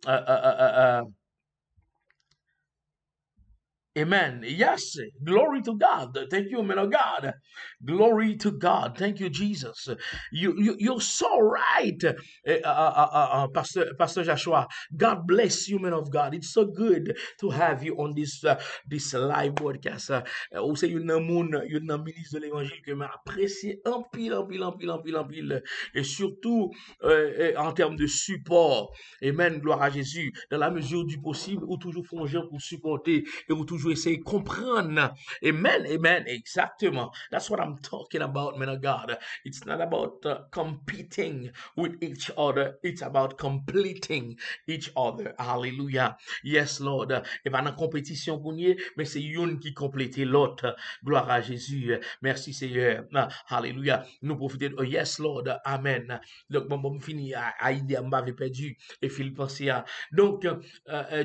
Amen. Yes. Glory to God. Thank you, man of God. Glory to God. Thank you, Jesus. You're so right, Pastor Joshua. God bless you, man of God. It's so good to have you on this live broadcast. Vous savez, il y a un ministre de l'évangile que m'a apprécié en pile. Et surtout, en termes de support. Amen. Gloire à Jésus. Dans la mesure du possible, ou toujours fonger pour supporter et ou toujours toujours essayer de comprendre. Amen, amen, exactement. That's what I'm talking about, man of God. It's not about competing with each other. It's about completing each other. Hallelujah. Yes, Lord. Et pas dans compétition pour nous, mais c'est une qui complète l'autre. Gloire à Jésus. Merci, Seigneur. Hallelujah. Nous profitons. Oh, yes, Lord. Amen. Donc, bon, fini. Idée, m'avait perdu. Et Philippe pensait à. Donc,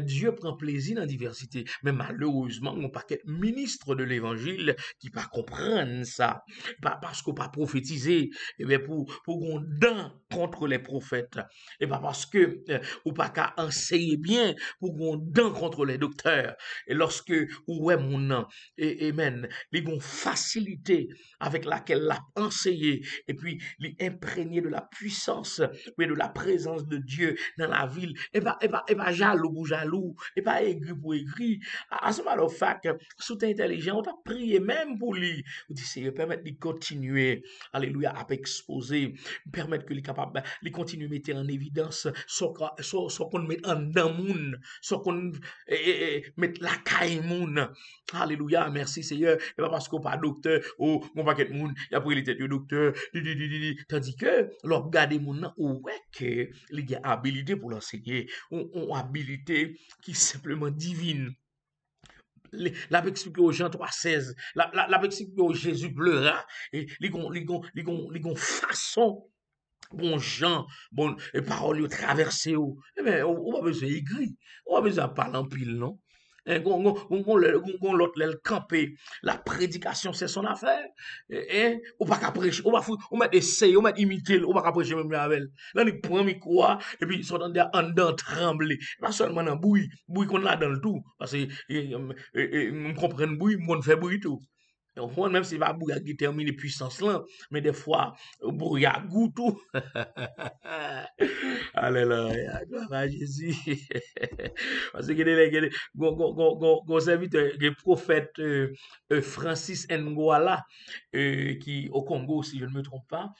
Dieu prend plaisir dans la diversité. Mais malheureusement, on pas qu'être ministre de l'évangile qui pas comprendre ça. Pas parce qu'on pas prophétiser. Et bien, pour qu'on dent contre les prophètes. Et pas parce que, ou pas qu'à enseigner bien pour qu'on dent contre les docteurs. Et lorsque, ouais, mon nom, et amen, les gon facilité avec laquelle l'a enseigné, et puis les imprégné de la puissance, mais de la présence de Dieu dans la ville, et pas jaloux pour jaloux, et pas aigri pour aigri. À ce matter of fact, sous intelligent, on t'a prié même pour lui. On dit, Seigneur, permettre de continuer, alléluia, à exposer, permettre que les capables, les continuer à mettre en évidence, soit qu'on mette en dans moun, soit qu'on mette la caille moun. Alléluia, merci Seigneur. Et pas parce qu'on pas docteur, ou mon paquet de moun, y a pris les têtes de docteur, tandis que, l'on regarde moun, ou ouais que, il y a habilité pour l'enseigner, ou habilité qui est simplement divine. La expliqué aux Jean 3,16, la expliqué aux Jésus pleura, et les gon façon, bon Jean, bon, et parole yo traversé ou, eh ben, on pas besoin écrit, on pas besoin de parler en pile, non? L'autre l'aile camper, la prédication c'est son affaire, ou pas qu'à prêcher, on va essayer, on va imiter, on va qu'à prêcher même avec. Là, il prend micro, et puis, ils sont en dedans trembler, pas seulement dans bouille qu'on l'a dans le tout, parce que, on comprend bouille, on fait bouille tout. Même si va bouillir qui termine puissance là, mais des fois, bouillir goût tout. Alléluia, gloire à Jésus. Parce que les serviteurs, le prophète Francis Ngouala, qui au Congo, si je ne me trompe pas,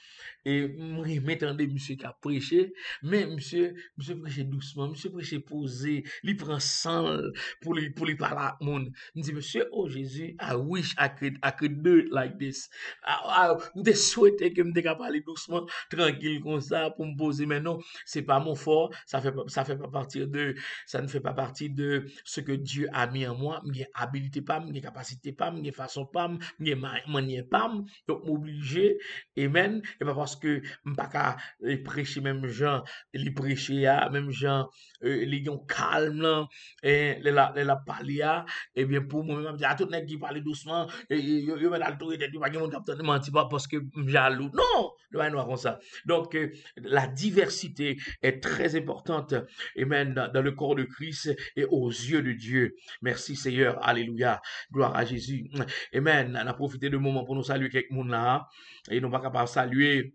et m'entendez monsieur qui a prêché, mais monsieur prêché doucement, monsieur prêché posé, il prend sang pour lui parler à monde. Il dit, monsieur, oh Jésus, I wish I could do it like this. Je souhaitais que je me parler doucement, tranquille comme ça, pour me poser, mais non, c'est pas mon fort, ça ne fait pas partie de ce que Dieu a mis en moi, mes habilité pas, mes capacités pas, mes façons pas, mes manières pas, donc m'obliger, amen, et pas parce que m'pas qu'à prêcher même gens, les prêcher à, même gens, les gens calmes là, et la parler à, et bien pour moi-même, à tout le monde qui parle doucement, et yo met l'autorité, tu vas pas capter mentir pas parce que jaloux. Non, le noir comme ça. Donc, la diversité est très importante, amen, dans le corps de Christ et aux yeux de Dieu. Merci Seigneur, alléluia, gloire à Jésus. Amen, on a profité de moment pour nous saluer quelques là, et nous pas capable de saluer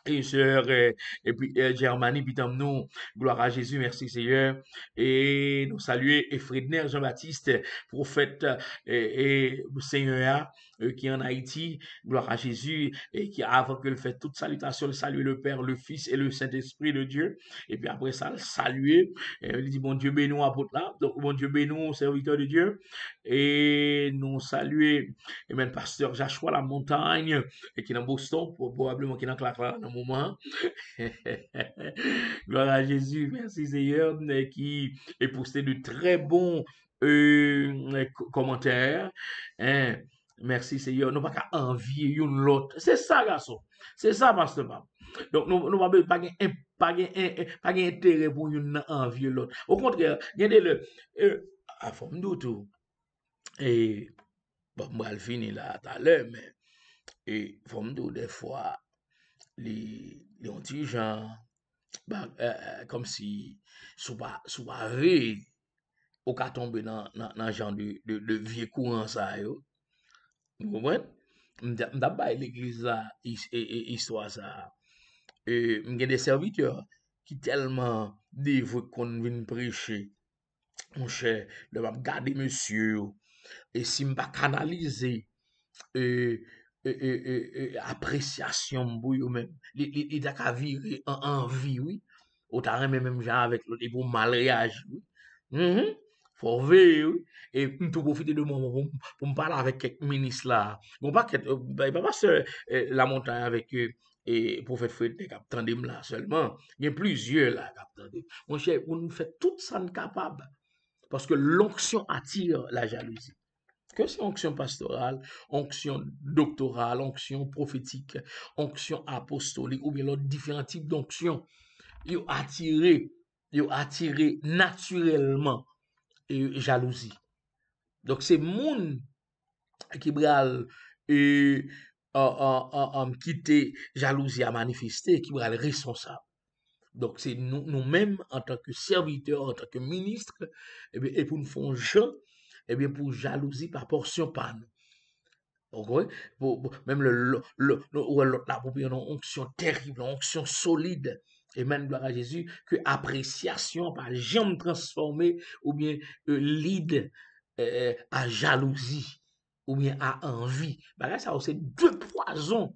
et sœur, et puis Germanie, puis nous, gloire à Jésus, merci Seigneur, et nous saluer et Fredner Jean-Baptiste, prophète et Seigneur, qui est en Haïti, gloire à Jésus, et qui avant que le fait toute salutation, le saluer le Père, le Fils et le Saint-Esprit de Dieu, et puis après ça, le saluer, il dit bon Dieu bénis apôtre là, donc bon Dieu bénis serviteur de Dieu, et nous saluer, et même pasteur Joshua La Montagne, et qui est dans Boston, probablement qui est dans Clark là, dans le moment. Gloire à Jésus, merci Seigneur, qui est posté de très bons commentaires. Hein? Merci Seigneur, nous pas qu'à envier une l'autre. C'est ça, garçon. C'est ça, pasteur Pam. Donc, nous pas intérêt pour une envier l'autre. Au contraire, regardez le, à forme d'auto. Et, bon, moi, je finis là tout à l'heure, mais, et, forme d'auto, des fois, les petits gens, comme si, sous pas au cas tomber dans genre de vieux courant ça, yo. Vous comprenez? M'da bay l'église là, histoire ça. M'gen des serviteurs qui tellement dévoués qu'on vient prêcher. Mon cher, le m'a garder monsieur, et si m'pas canaliser, euh, appréciation pour eux même il a qu'à virer en vie oui autant même même genre avec l'autre et pour mal réagir oui. Faut veiller, oui. Et tout profiter de moment pour me parler avec quelques ministres là. Bon, pas que, pas seul la montagne avec eux et prophète Frédéric attendez là seulement. Il y a plusieurs là qui attendent. Mon cher, on nous fait tout ça capable. Parce que l'onction attire la jalousie. Que c'est onction pastorale, onction doctorale, onction prophétique, onction apostolique ou bien l'autre différents types d'onction. Ils attiré naturellement et jalousie. Donc c'est moun qui bral et quitter jalousie à manifester qui bral responsable. Donc c'est nous-mêmes en tant que serviteurs, en tant que ministres, et pour nous faire gens, et bien pour jalousie par portion par nous. Ok? Même l'autre là, pour une onction terrible, une onction solide. Et même gloire à Jésus, que appréciation par jamais transformée ou bien lead à jalousie ou bien à envie. Bah, ça, c'est deux poisons.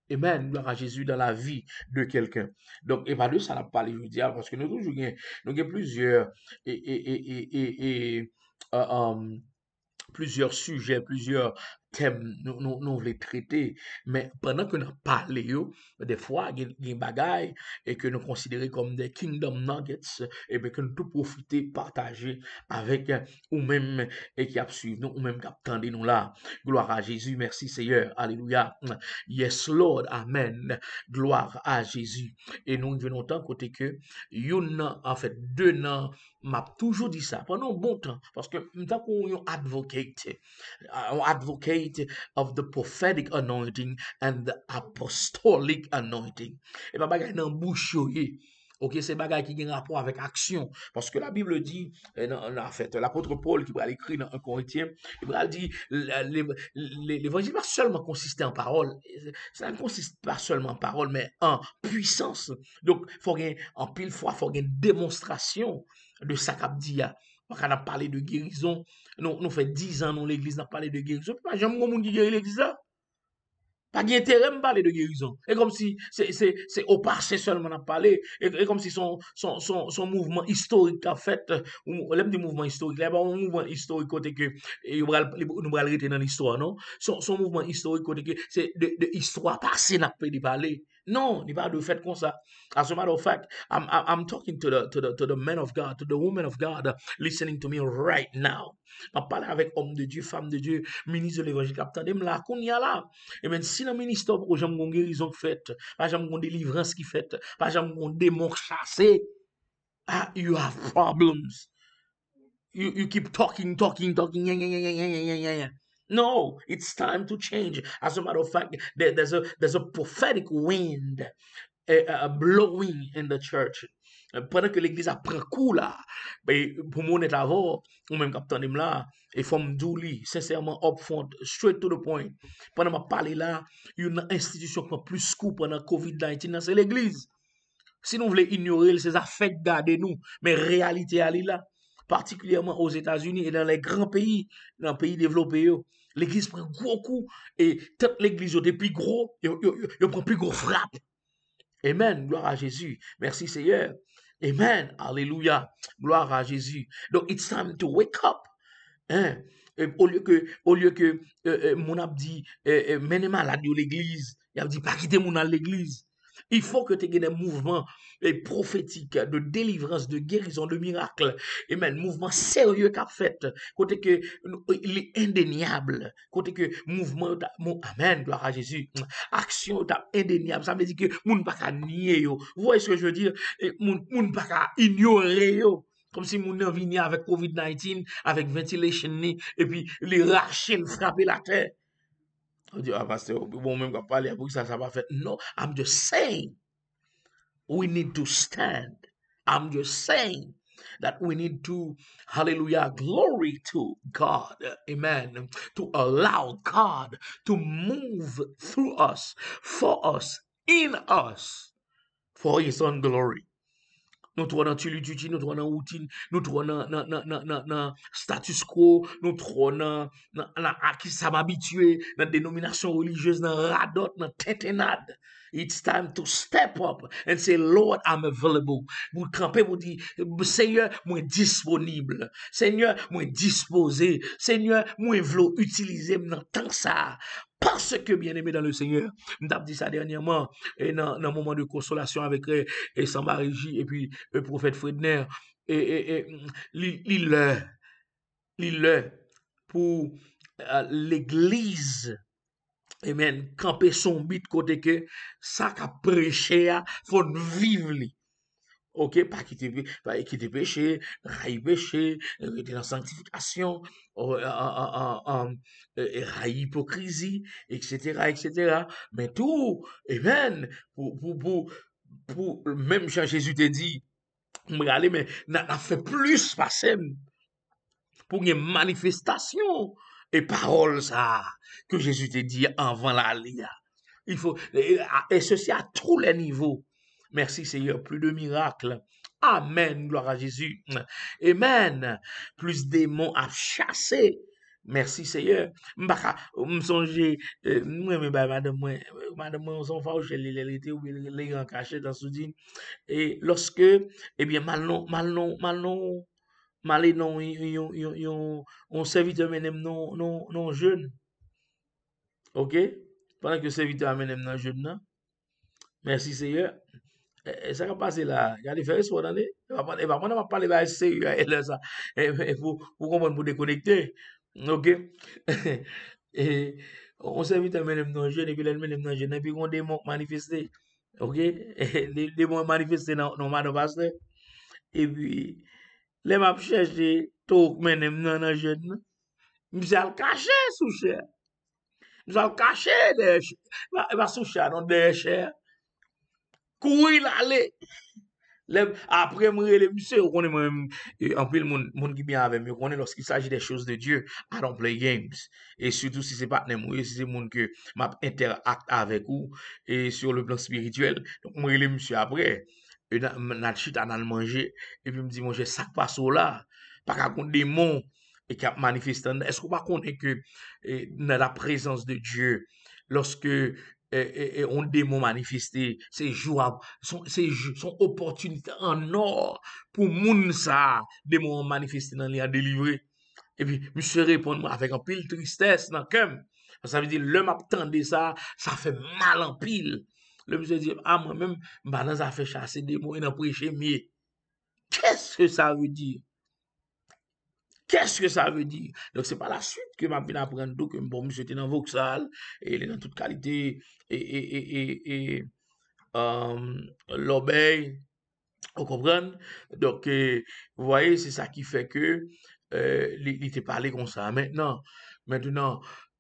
Amen, gloire à Jésus dans la vie de quelqu'un. Donc, et pas de ça, n'a pas parlé jeudi, parce que nous toujours, nous avons plusieurs, et, plusieurs sujets, plusieurs thèmes nous voulons traiter. Mais pendant que nous parlons, des fois, il y a des bagailles et que nous considérons comme des kingdom nuggets et bien que nous tout profiter, partager avec ou même et qui a suivi nous ou même qui attendez nous là. Gloire à Jésus, merci Seigneur, alléluia. Yes Lord, amen. Gloire à Jésus. Et nous venons tant côté que en fait deux noms m'a toujours dit ça pendant un bon temps parce que tant qu'on advocate of the prophetic anointing and the apostolic anointing. Et pas bagay nan bouche yo ye. Ok, c'est bagay qui a rapport avec action. Parce que la Bible dit, en fait, l'apôtre Paul qui va l'écrire dans 1 Corinthiens, il va dire, l'évangile va seulement consister en parole. Ça ne consiste pas seulement en parole, mais en puissance. Donc, faut gagner, en pile fois, faut gagner une démonstration de ça qu'a dit. On a parlé de guérison. Nous fait 10 ans, nous, l'église, n'a parlé de guérison. Pas jamais monde qui guérit l'église là. Pas d'intérêt de parler de guérison. Et comme si c'est au passé seulement on a parlé. Et comme si son mouvement historique a fait, l'aime des mouvements historiques, là, un mouvement historique côté que, nous allons arrêter dans l'histoire, non? Son mouvement historique côté que, c'est de histoire passée n'a pas de parler. Non, il n'y a pas de fait comme ça. As a matter of fact, I'm talking to the men of God, to the women of God, listening to me right now. Je parle avec homme de Dieu, femme de Dieu, ministre de l'évangile, capitaine de là, qu'on y a là. Et même si dans le ministère, pas jamais une guérison faite, pas jamais une délivrance qui faite, pas jamais une démon chassé, you have problems. You keep talking. No, it's time to change. As a matter of fact, there's a prophetic wind blowing in the church. Pendant que l'église a pris coup là, pour mon état avant, ou même capitaine là, et forme douli, sincèrement, upfront, straight to the point. Pendant ma parler là, une institution qui a plus coup pendant COVID-19, c'est l'église. Si nous voulons ignorer ces affaires, garder nous, mais réalité elle est là, particulièrement aux États-Unis et dans les grands pays, dans les pays développés, l'église prend gros coup et toute l'église est plus gros, il prend plus gros frappe. Amen. Gloire à Jésus. Merci Seigneur. Amen. Alléluia. Gloire à Jésus. Donc, it's time to wake up. Hein? Et au lieu que mon a dit, menez malade de l'église, il a dit, pas quitter mon à l'église. Il faut que tu aies des mouvements prophétiques de délivrance, de guérison, de miracle. Amen. Mouvement sérieux qu'a fait. Côté que il est indéniable. Côté que mouvement, amen, gloire à Jésus. Action indéniable. Ça veut dire que moun pas qu'à nier yo. Vous voyez ce que je veux dire? Moun pas qu'à ignorer yo. Comme si moun nan vini avec COVID-19, avec ventilation et puis les rachel frapper la terre. On dit, ah, pasteur, bon, même quand parler, pour ça va faire. No, I'm just saying, we need to stand. I'm just saying that we need to, hallelujah, glory to God, amen, to allow God to move through us, for us, in us, for His own glory. Nous trouvons dans Tulututi, nous trouvons dans routine, nous trouvons dans status quo, nous trouvons dans à qui ça m'habitué, dans dénomination religieuse, dans radot, dans téténade. It's time to step up and say, Lord, I'm available. Vous campez, vous dites, Seigneur, moi disponible. Seigneur, moi disposé. Seigneur, moi v'lo utiliser dans temps ça. Parce que, bien aimé dans le Seigneur, m't'a dit ça dernièrement, et dans un moment de consolation avec et Samba J et puis le prophète Fredner, et l'île pour l'église. Amen. Camper son bit côté que ça qu'a prêché a faut vivre li. OK, pas quitter péché, railler péché, rester dans sanctification, railler hypocrisie, etc. Mais tout, amen, pour même Jean Jésus te dit, regardez, mais n'a fait plus passer pour une manifestation et parole ça que Jésus te dit avant la lia. Il faut, et ceci à tous les niveaux. Merci Seigneur, plus de miracles. Amen, gloire à Jésus. Amen. Plus de démons à chasser. Merci Seigneur. M'baka, m'songe, madame, on s'en fâche, les était ou les grands cachés dans Soudine. Et lorsque, eh bien, malé non, on serviteur menem non jeune. OK? Pendant que serviteur amène non jeune nan. Merci Seigneur. Et ça va passer là. Il y a des frères dans les. Et va pas parler de sérieux et ça. Et pour comprendre pour déconnecter. OK? Et on serviteur menem non jeune et puis l'ennemi non jeune et puis on démon manifester. OK? Les démons manifester dans madame pasteur. Et puis les m'a chercher tout menem non jeune. Nous allons cacher sous cher. Nous allons cacher des sous cher, non des cher. Courir l'aller. Après, moi, les monsieur, on est même, en plus, monde qui bien avec moi, on est lorsqu'il s'agit des choses de Dieu, I don't play games. Et surtout si c'est pas moi, si c'est monde que m'a interacte avec vous, et sur le plan spirituel. Donc, moi, les monsieur après, notre chute à manger, et puis me dit, mon j'ai ça passe là, pas contre des mots, et qui a manifesté. Est-ce qu'on va connaître que, dans la présence de Dieu, lorsque, on démon manifesté, c'est jouable, son opportunité en or pour moun ça, démon manifesté dans les délivrer. Et puis, monsieur répond avec un pile tristesse dans cœur. Ça veut dire, l'homme attendait ça, ça fait mal en pile. Le monsieur dit, ah, moi-même, bah, ça fait chasser des mots et dans prêcher mieux. Qu'est-ce que ça veut dire? Qu'est-ce que ça veut dire? Donc, c'est pas la suite que m'a bien apprendre tout, que bon, monsieur était dans Vauxhall, et il est dans toute qualité, et l'obéi, vous comprenez? Donc, vous voyez, c'est ça qui fait que, il était parlé comme ça. Maintenant,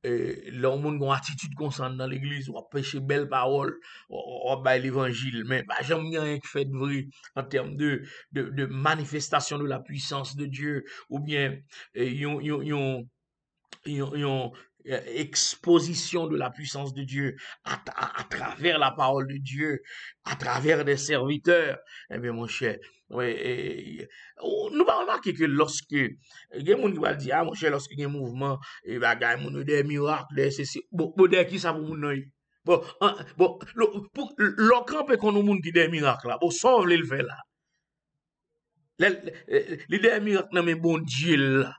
l'homme a une attitude comme ça dans l'église, ou a prêché belle parole, ou a l'évangile, mais pas jamais rien qui fait de vrai en termes de manifestation de la puissance de Dieu, ou bien, yon exposition de la puissance de Dieu à travers la parole de Dieu, à travers des serviteurs. Eh bien, mon cher, ouais, nous va remarquer que lorsque, il y a des gens qui va dire, ah, mon cher, lorsque il y a un mouvement, il va gagner des miracles, des ceci, bon, qui ça pour mon œil? Bon, pour le camp qu'on a monde qui des miracles là, bon, sauve le fait là. Les des miracles, non, mais bon Dieu là.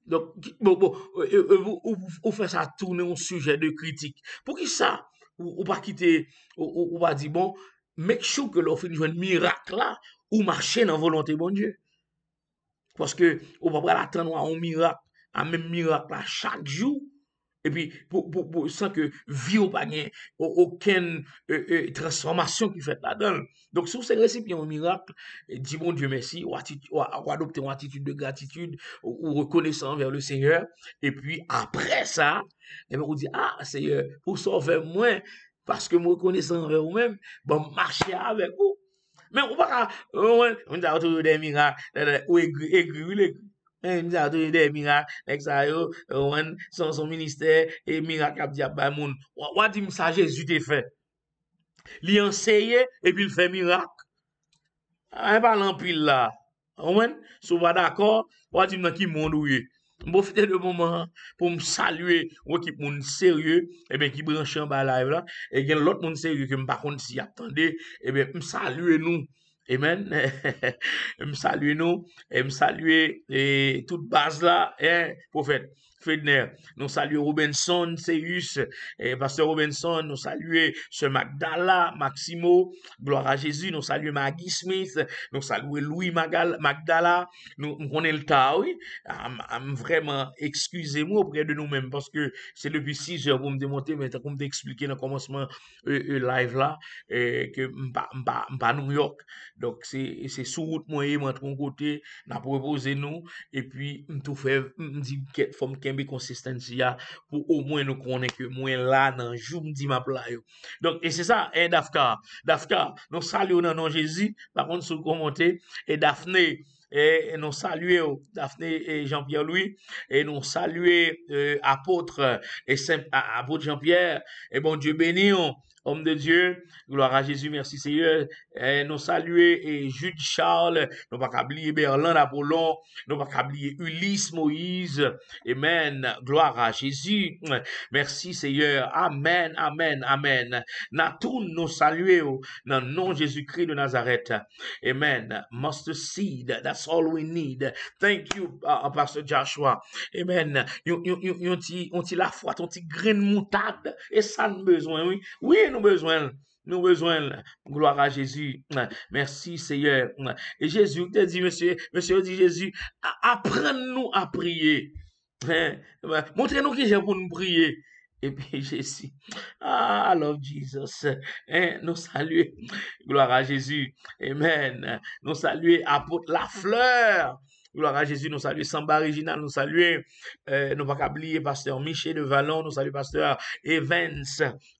Donc, vous faites ça tourner un sujet de critique. Pour qui ça? Ou pas quitter, ou pas dire, bon, make sure que l'on fait un miracle là, ou marcher dans la volonté de bon Dieu. Parce que, on va pas attendre à un miracle, à même miracle là, chaque jour. Et puis, sans que vie ou pas gagne aucune transformation qui fait là-dedans. Donc, si vous êtes récipient un miracle, dis bon Dieu merci, ou adopter une attitude de gratitude, ou reconnaissant vers le Seigneur. Et puis, après ça, et bien, vous dit, ah, Seigneur, pour sauver moi, parce que moi reconnaissant envers vous-même, bon, marcher avec vous. Mais on va on a toujours des miracles, ou aigri, nous avons toujours des miracles, avec ça, son ministère, et miracle, a dit, bah, moun, on dit, ça, Jésus t'a fait. Il enseigne, et puis il fait miracle. Ah, pas l'empile là. Si vous pas d'accord, on dit, qui monde ou Profiter de moment pour me saluer ou équipe moun sérieux et bien qui branche en bas live là et gen l'autre moun sérieux que me par contre si attendez et bien me saluer nous. Amen. Me saluer nous et me saluer et toute base là hein prophète Fedner, nous saluons Robinson, Seus, Pasteur Robinson, nous saluons ce Magdala, Maximo, gloire à Jésus, nous saluons Maggie Smith, nous saluons Louis Magdala, nous connaissons le tas, oui, vraiment, excusez-moi auprès de nous-mêmes, parce que c'est depuis 6 heures pour me démonter, mais comme t'expliquer dans le commencement live là, que m'pa New York, donc c'est sous route moi et moi de mon côté, n'a proposé nous, et puis m'tou fait m'dit faut m'kembe consistency ya pour au moins nous connaître que moi là dans jour m'dit m'a pla yo. Donc et c'est ça Dafka nous saluons dans nom Jésus par contre sur commenter et Daphné et nous saluons Daphné et Jean-Pierre Louis et nous saluons apôtre et saint apôtre Jean-Pierre et bon Dieu béni homme de Dieu, gloire à Jésus, merci Seigneur. Nous saluer et Jude Charles, nous pas oublier Berlin Apollon, nous pas oublier Ulysse Moïse. Amen. Gloire à Jésus. Merci Seigneur. Amen, amen, amen. N'a tout nous saluer dans le nom de Jésus-Christ de Nazareth. Amen. Mustard seed, that's all we need. Thank you, Pastor Joshua. Amen. On ti la foi, on ti grain de moutarde, et ça nous besoin, oui. Oui, nous besoin. Nous besoin, gloire à Jésus. Merci Seigneur. Et Jésus te dit, monsieur dit Jésus, apprends-nous à prier. Montrez-nous qui j'ai pour nous prier. Et puis Jésus, I love Jesus. Nous saluer, gloire à Jésus. Amen. Nous saluer apôtre Lafleur. Gloire à Jésus, nous saluons Samba Regina, nous saluons, nous pas oublier pasteur Michel de Vallon, nous saluons pasteur Evans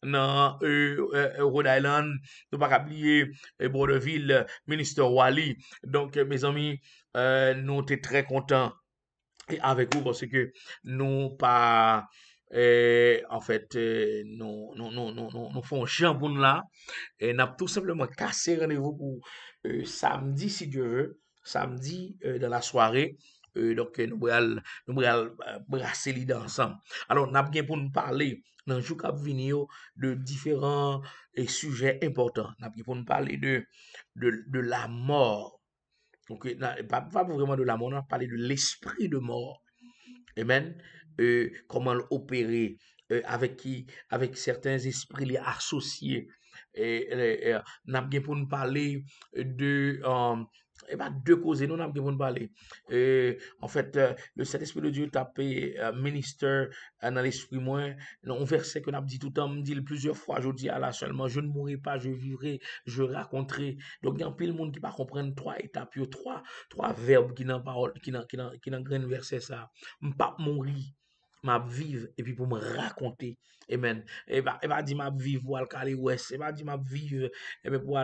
dans Rhode Island, nous pas oublier Brodeville, ministre Wally. Donc mes amis, nous sommes très contents avec vous parce que nous pas en fait nous faisons chien pour nous là et nous avons tout simplement cassé rendez-vous pour samedi si Dieu veut, samedi dans la soirée. Donc nous allons brasser les dents ensemble. Alors nous avons bien pour nous parler dans le jour qui venir de différents sujets importants. Nous avons bien pour nous parler de la mort. Donc, pas vraiment de la mort, on a parlé de l'esprit de mort. Amen. Comment l'opérer, avec certains esprits les associés. Nous avons bien pour nous parler de deux causes, nous avons bien pour nous parler. En fait, le Saint-Esprit de Dieu tapé ministère dans l'esprit moins. Un verset que nous avons dit tout le temps, me dit plusieurs fois, je dis à la seulement, je ne mourrai pas, je vivrai, je raconterai. Donc, il y a un peu de monde qui va comprendre trois étapes, trois verbes qui n'ont parole, qui n'ont grand verset ça. M'pas mourir, m'a vivre et puis pour me raconter. Amen. Et bah dit m'a vivre pour aller ouest, et bah dit m'a vivre et ben pour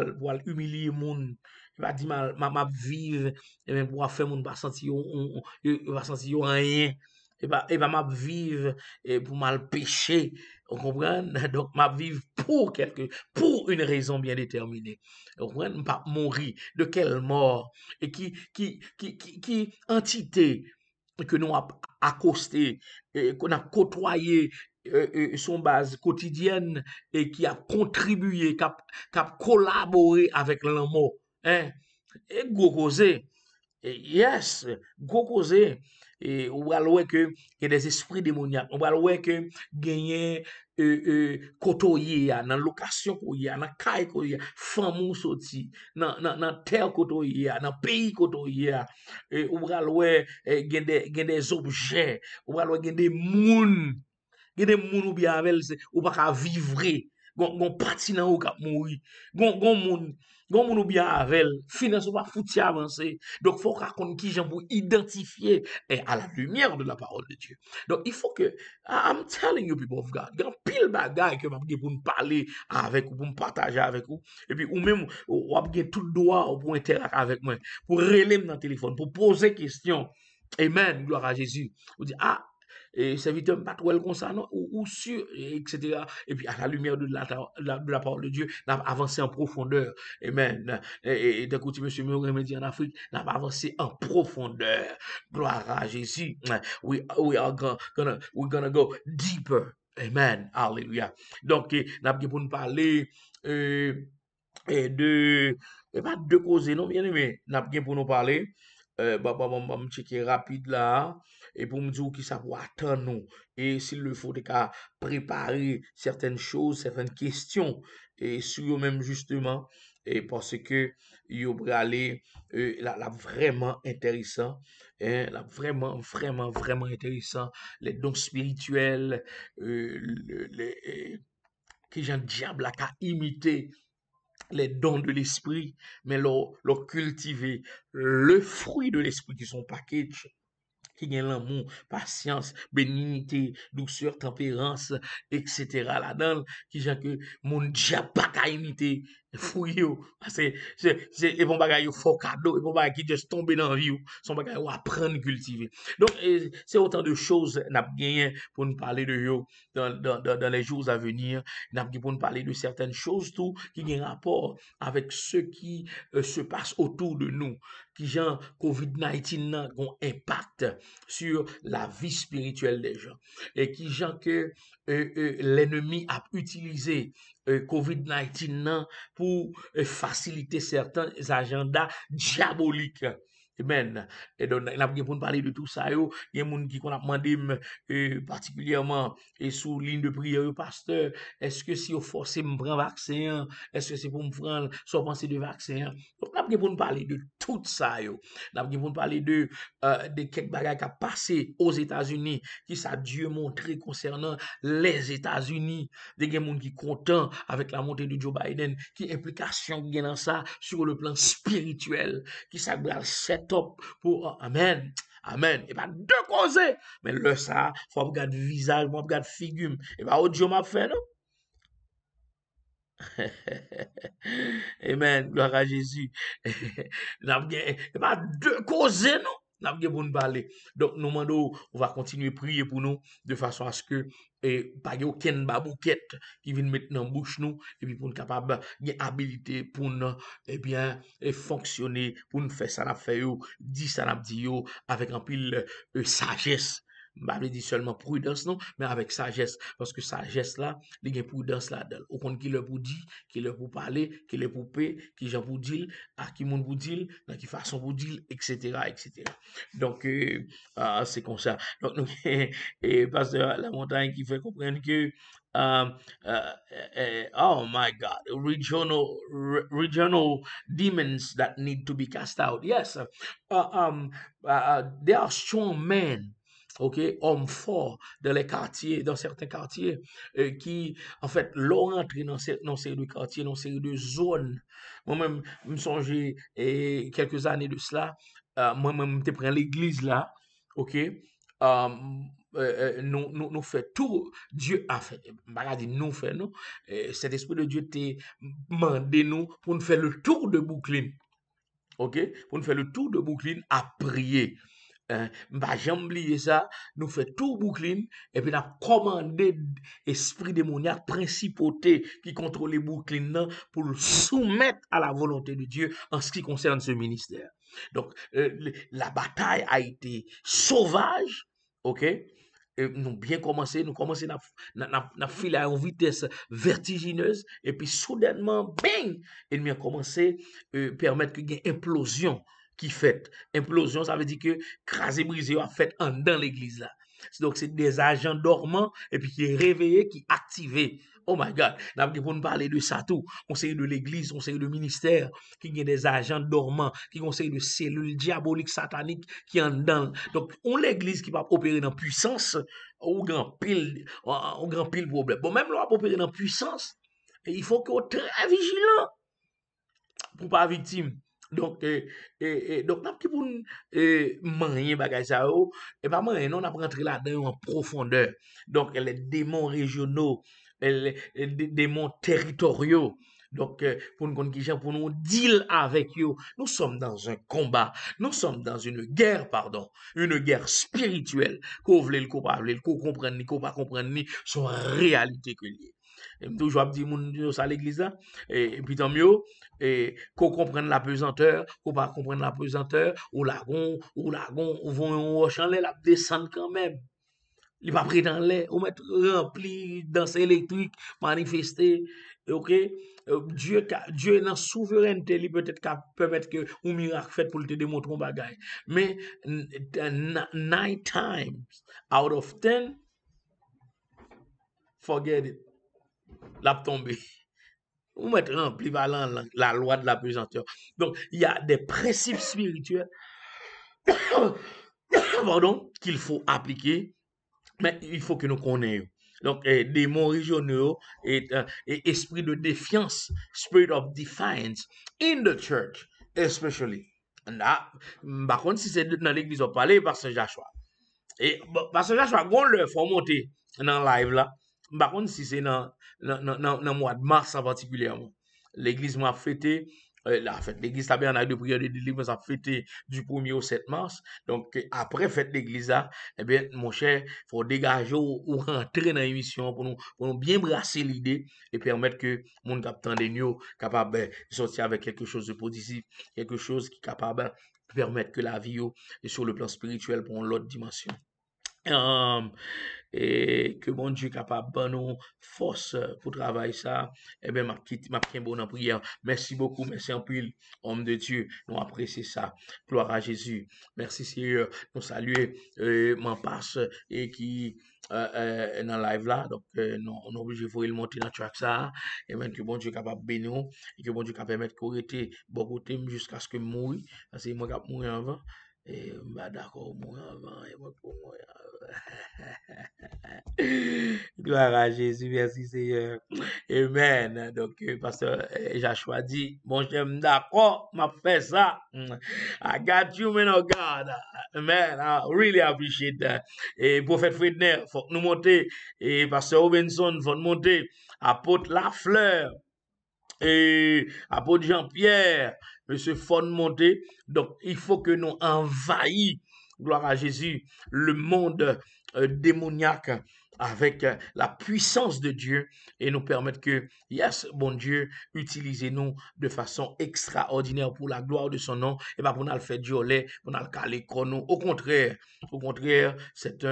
humilier monde. Et bah dit m'a vivre et ben pour faire monde pas sentir va sentir rien. Et bah m'a vivre et pour mal pécher. On comprend? Donc m'a vivre pour une raison bien déterminée. On comprend? Pas mourir. De quelle mort? Et qui entité que nous avons accosté, qu'on a côtoyé son base quotidienne et qui a contribué, qui a collaboré avec l'amour. Hein? Et go causé. Yes, go causé. Et on va voir que il y a des esprits démoniaques. On va voir que gagner kotoye ya, nan lokasyon ko ya, nan kay ko ya, famou soti, nan terre koto ya, nan pays koto ya, ou pral wè gen des objets, ou pral wè gen des moun ou bien avec ou pas ka vivre, gon parti nan ou kap mouri, gon moun ou bien avec finance ou pas fouti avancer. Donc faut qu'on connaisse qui j'en pour identifier et à la lumière de la parole de Dieu. Donc il faut que I'm telling you people of God, gan pile bagay que m'a pour nous parler avec vous, pour me partager avec vous et puis ou même ou avez tout droit pour interagir avec moi, pour relayer dans téléphone, pour poser question. Amen, gloire à Jésus. Vous dites et serviteur pas trop comme ça, non, ou sûr, etc. Et puis, à la lumière de la parole de Dieu, n'a avancé en profondeur. Amen. Et d'un côté, monsieur Mouret dit en Afrique, n'a avancé en profondeur. Gloire à Jésus. We're gonna go deeper. Amen. Hallelujah. Donc, n'a pas pour nous parler, et pas de causer, non, bien aimé, n'a pas pour nous parler, me checker rapide là, et pour me dire qui ça pour attendre nous, et s'il le faut, de qu'à préparer certaines choses, certaines questions, et sur eux-mêmes justement, et parce que, il y aller, là, vraiment intéressant, hein, là, vraiment intéressant, les dons spirituels, que j'ai un diable à imiter les dons de l'esprit, mais leur cultiver le fruit de l'esprit qui sont package, qui gagne l'amour, patience, bénignité, douceur, tempérance, etc. là-dedans, qui j'ai que mon diable pas qu'à imiter, fouille, c'est bon bagay yo fort cadeau, et bon bagay qui juste tomber dans la vie, son bagay ou apprendre cultiver. Donc, c'est autant de choses n'a gagné pour nous parler de yo dans les jours à venir, n'a gagné pour nous parler de certaines choses tout qui ont rapport avec ce qui se passe autour de nous, qui genre COVID-19 n'a un impact sur la vie spirituelle des gens et qui genre que l'ennemi a utilisé COVID-19 pour faciliter certains agendas diaboliques. Amen. Et donc, il a pour nous parler de tout ça. Il y a des gens qui ont demandé particulièrement et sous ligne de prière, pasteur, est-ce que si vous forcez me prendre vaccin, est-ce que c'est pour me prendre soit penser de vaccin? Donc, il a pour nous parler de tout ça. Il a pour nous parler de quelques bagages qui ont passé aux États-Unis, qui ça Dieu montré concernant les États-Unis. Des gens qui sont contents avec la montée de Joe Biden, qui implication gain dans ça sur le plan spirituel, qui ça va set up pour amen. Amen. Et pas deux causes, mais le ça, faut regarder visage, faut regarder figure. Et pas autre Dieu m'a fait, non? Amen. Gloire à Jésus. Et pas deux causes, non? N'a pas pour nous parler. Donc, nous demandons, on va continuer à prier pour nous, de façon à ce que, pas y ait aucune babouquette qui vienne mettre dans la bouche nous, et puis pour nous capable, y habilité pour nous, eh bien, fonctionner, pour nous faire ça, n'a fait yo, dit ça, n'a dit yo, avec un pile, sagesse. Bah, je dis seulement prudence, non, mais avec sagesse. Parce que sagesse là, il y a prudence là-dedans. Au compte qui le pour dire, qui le pour parler, qui le pour payer, qui j'en pour dire, à qui monde pour dire, dans qui façon pour dire, etc., etc. Donc, c'est comme ça. Donc, nous, et pasteur La Montagne qui fait comprendre que, oh my God, regional demons that need to be cast out. Yes, they are strong men. OK, hommes forts dans les quartiers, dans certains quartiers, qui, en fait, l'ont rentré dans ces deux quartiers, dans ces deux zones. Moi-même, je me songeais, quelques années de cela, moi-même, je prends l'église là, OK, nous fait tout, Dieu a fait, dit nous fait, non, cet esprit de Dieu t'a demandé nous pour nous faire le tour de Brooklyn, OK, pour nous faire le tour de Brooklyn à prier. Bah, j'ai oublié ça, nous fait tout Brooklyn, et puis nous commandé esprit démoniaque, principauté qui contrôle Brooklyn là, pour le soumettre à la volonté de Dieu en ce qui concerne ce ministère. Donc, la bataille a été sauvage, ok? Nous bien commencé, nous commençons à filer à une vitesse vertigineuse, et puis soudainement, bing, l'ennemi a commencé à permettre qu'il y ait une implosion qui fait. Implosion, ça veut dire que craser, briser a fait en dans l'église là. Donc, c'est des agents dormants, et puis qui est réveillé, qui est activé. Oh my God, pour nous parler de ça tout, conseiller de l'église, conseiller de ministère, qui ont des agents dormants, qui conseillent de cellules diaboliques, sataniques, qui en dedans. Donc, on l'église qui va opérer dans puissance, ou grand pile problème. Bon, même là, opérer dans puissance, il faut qu'on soit très vigilant pour pas victime. Donc, donc, n'a pas pour manier bagay ça yo, et pas manier, non, on a rentré là-dedans en profondeur. Donc, les démons régionaux, les démons territoriaux, Donc, pour nous deal avec eux, nous sommes dans un combat, nous sommes dans une guerre, pardon, une guerre spirituelle, qu'on veut le, qu'on pas veut, qu'on comprenne ni, qu'on pas comprenne ni, son réalité que lié. Et toujours dit moun ça à l'église là, et puis tant mieux, et qu'on comprenne la pesanteur, qu'on pas comprendre la pesanteur, ou lagon, ou vont au chanler la descendre quand même. Il va pris dans l'air, ou mettre rempli danse électrique, manifester, ok? Dieu dans souveraineté, il peut-être permettre que un miracle fait pour te démontrer un bagage. Mais 9 times out of 10, forget it. La tombée. Ou mettre rempli valant la loi de la pesanteur. Donc, il y a des principes spirituels, pardon, qu'il faut appliquer. Mais il faut que nous connaissions. Donc, démons régionaux et esprit de défiance, spirit of defiance in the church, especially. Là, par contre, si c'est dans l'église, on parle par Saint-Joshua. Et parce que Joshua, on le faut monter dans le live là. Par contre, si c'est dans le mois de mars en particulièrement, l'église m'a fêté. La fête l'église tabernacle de prière de délivrance a fêté du 1er au 7 mars. Donc, après fête l'église là, eh bien, mon cher, faut dégager ou rentrer dans l'émission pour nous bien brasser l'idée et permettre que mon capitaine de nous capable de sortir avec quelque chose de positif, quelque chose qui est capable de permettre que la vie est sur le plan spirituel pour une autre dimension. Et que mon Dieu capable de nous force pour travailler ça, eh bien, m'a bon en prière. Merci beaucoup, merci en pile, homme de Dieu, nous apprécions ça. Gloire à Jésus. Merci Seigneur, nous saluer, m'en passe, et qui, dans live là, donc, on est obligé de vous le monter dans le track ça, et même que bon Dieu capable de bénir, et que bon Dieu capable de permettre qu'on était bon côté jusqu'à ce que je mouille, parce que moi, je mourir avant. Et bah d'accord, moi avant, et moi pour mourir. Gloire à Jésus, merci Seigneur. Amen. Donc, pasteur Joshua dit, bon, j'aime d'accord, m'a fait ça. I got you, man of God. Man, I really appreciate that. Et prophète Friedner, faut que nous monter. Et pasteur Robinson, faut nous monter. Apôtre Lafleur. Et apôtre Jean-Pierre, monsieur Fon monté. Donc, il faut que nous envahissons, gloire à Jésus, le monde démoniaque avec la puissance de Dieu et nous permettre que, yes, bon Dieu, utilisez-nous de façon extraordinaire pour la gloire de son nom et pas pour nous le faire violer, pour nous le caler chrono. Au contraire, c'est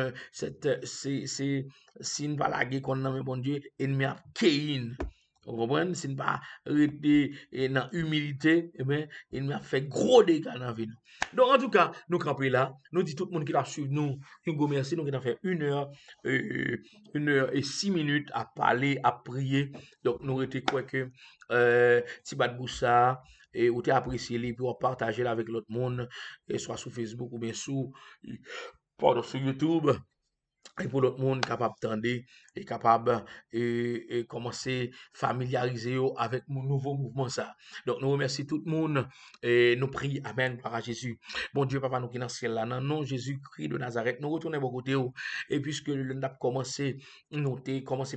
une balle qu'on a, bon Dieu, ennemi à Kéine. Vous comprenez? Si nous pas rester dans l'humilité, eh bien, il m'a fait gros dégâts dans la vie. Donc, en tout cas, nous campons là. Nous disons tout le monde qui a suivi nous. Nous vous remercions. Nous avons fait 1h06 à parler, à prier. Donc, nous étions quoi que, Tibat Boussa, et vous avez apprécié les pour partager avec l'autre monde, et soit sur Facebook ou bien sur YouTube. Et pour l'autre monde capable d'entendre et capable et commencer familiariser avec mon nouveau mouvement ça. Donc nous remercions tout le monde et nous prions amen par Jésus. Bon Dieu papa nous qui dans le ciel là dans nom Jésus-Christ de Nazareth nous retournons au côté et puisque nous avons commencé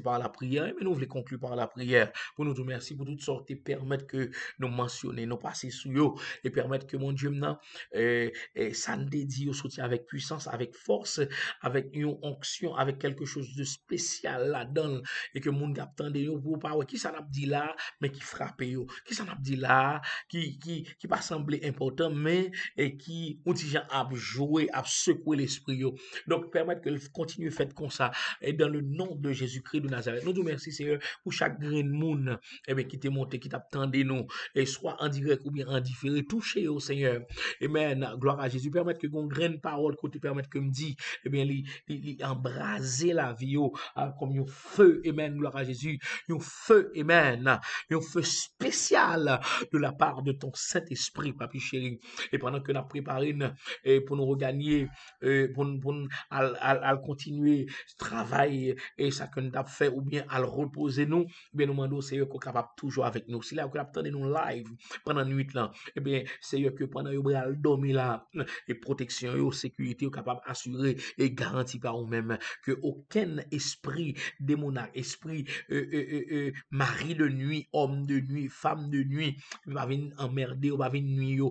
par la prière mais nous voulons conclure par la prière pour nous remercier pour toutes sortes et permettre que nous mentionner nous passer sous eux et permettre que mon Dieu maintenant ça nous dédie au soutien avec puissance avec force avec une onction, avec quelque chose de spécial là-dedans, et que moun k'ap tande yo pour pas qui ça n'a dit là, mais qui frappe yo, qui ça n'a dit là, qui pas semblé important, mais et qui ont gens a joué, a secoué l'esprit yo. Donc permettre que continue fait comme ça, et dans le nom de Jésus-Christ de Nazareth. Nous te remercions Seigneur pour chaque grain de moun, et bien qui t'est monté, qui t'a tendé nous, et soit en direct ou bien en différé, touchez au Seigneur. Amen. Gloire à Jésus. Permettre que gon grain de parole côté permettre que me dit, eh bien li embraser la vie comme un feu, amen, gloire à Jésus, un feu, amen, un feu spécial de la part de ton Saint-Esprit, papi chéri. Et pendant que nous préparons pour nous regagner, pour à continuer ce travail et ça que nous avons fait ou bien à le reposer nous, bien nous demandons Seigneur qu'on est capable toujours avec nous. Si là vous attendez nous live pendant la nuit là, eh bien Seigneur que pendant que vous dormir là et protection et sécurité capable assurer et garantie par vous-même nous-mêmes, que aucun esprit démoniaque, esprit mari de nuit, homme de nuit, femme de nuit, va venir emmerder, va venir nuire,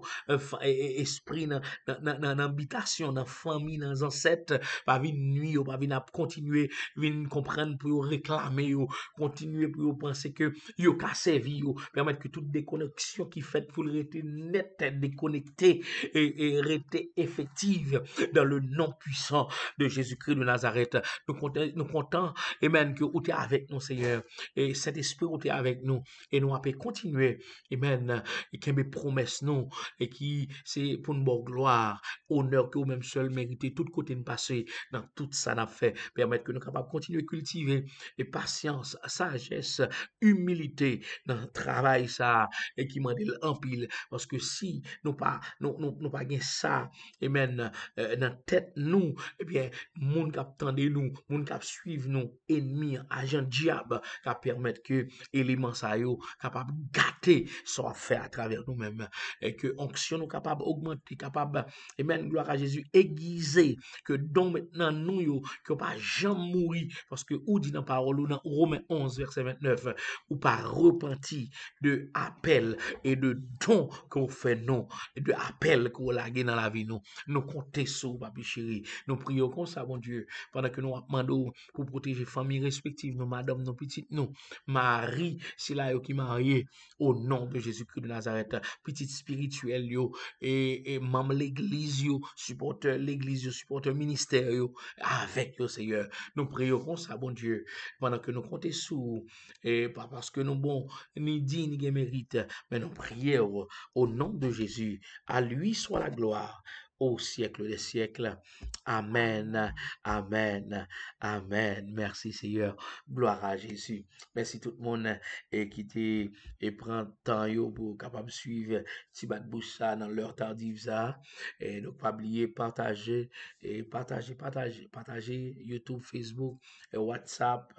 esprit dans l'habitation, dans la famille, dans les ancêtres, va venir nuire, va venir continuer, venir comprendre pour réclamer, continuer pour penser que yo ka servi, permettre que toute déconnexion qui fait pour rester net, déconnecté et rester effective dans le nom puissant de Jésus-Christ de Nazareth. Nous comptons, amen, que vous êtes avec nous, Seigneur, et cet esprit vous êtes avec nous, et nous allons continuer, amen, et qui mes promesses, nous, et qui, c'est pour une bonne gloire, honneur que vous-même seul méritez, tout côté de passer dans tout ça n'a fait, permettre que nous capables de continuer à cultiver et patience, sagesse, humilité dans le travail ça, et qui m'a dit en pile, parce que si nous pas, nous pas gain ça, amen, dans tête nous, eh bien, moun k'ap tande nous, moun k'ap suivre nous, ennemis, agent diable, qui permettre que éléments ça yo capable gâter soit fait à travers nous-mêmes, et que onction nous capable augmenter, capable, amen, gloire à Jésus, aiguiser, que don maintenant nous yo, que pas jamais mourir, parce que ou dit dans parole ou dans Romains 11 verset 29, ou pas repenti de appel et de don qu'on fait non, de appel qu'on lague dans la vie nous comptons sur papi chéri, nous prions comme ça bon Dieu, pendant que nous demandons pour protéger famille respective, nos madame, nos petites, nous, Marie, c'est là qui marié au nom de Jésus-Christ de Nazareth, petite spirituelle yo, et membre l'église yo, supporteur l'église yo, supporteur ministère yo, avec yo Seigneur, nous prions comme ça bon Dieu, pendant que nous comptons sur, et pas parce que nous bon, ni dit ni mérite, mais nous prions au nom de Jésus, à lui soit la gloire au siècle des siècles. Amen, amen, amen. Merci Seigneur, gloire à Jésus. Merci tout le monde qui te et prend temps yo pour capable suivre Tibat Boussa dans l'heure tardive ça. Et ne pas oublier partager et partager YouTube, Facebook, et WhatsApp,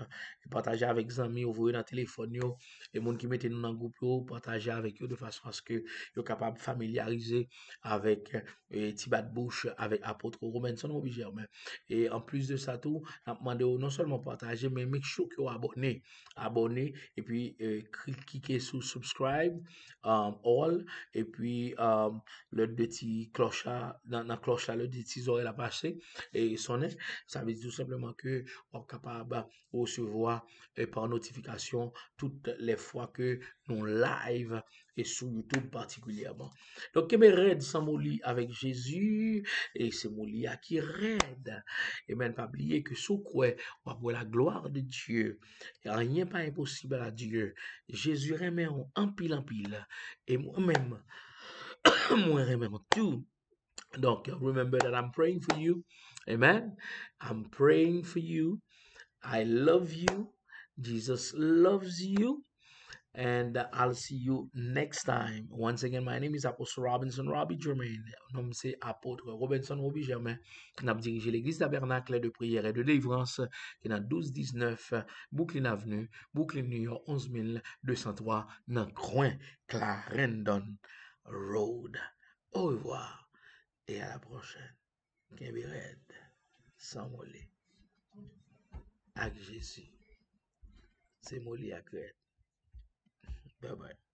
et partager avec les amis, ouvrir dans le téléphone yo, et monde qui mettez nous dans le groupe yo, partager avec eux de façon à ce que yo capable de familiariser avec Tibat Bouche, avec apôtre Robinson Robbie Germain. Et en plus de ça tout, on demande non seulement partager, mais make sure que vous abonnez, et puis cliquez sur subscribe, all, et puis le petit cloche dans la cloche le petit oreille la passer et sonner, ça veut dire tout simplement que on est capable de recevoir par notification toutes les fois que nous live et sur YouTube particulièrement. Donc, mes raids sans molli avec Jésus, et c'est molli à qui raide. Et même pas oublier que sous quoi on va voir la gloire de Dieu. Il n'y a rien pas impossible à Dieu. Jésus remet en pile, et moi-même, moi remet tout. Donc, remember that I'm praying for you. Amen. I'm praying for you. I love you. Jesus loves you. And I'll see you next time. Once again, my name is Apostle Robinson Robbie Germain. Nom c'est Apôtre Robinson Robbie Germain, qui n'a dirigé l'église tabernacle de prière et de délivrance, qui n'a 1219 Brooklyn Avenue, Brooklyn, New York, 11203, dans le coin Clarendon Road. Au revoir et à la prochaine. Kimbered, sans mollet. Avec Jésus. C'est mollet à crête. Bye bye.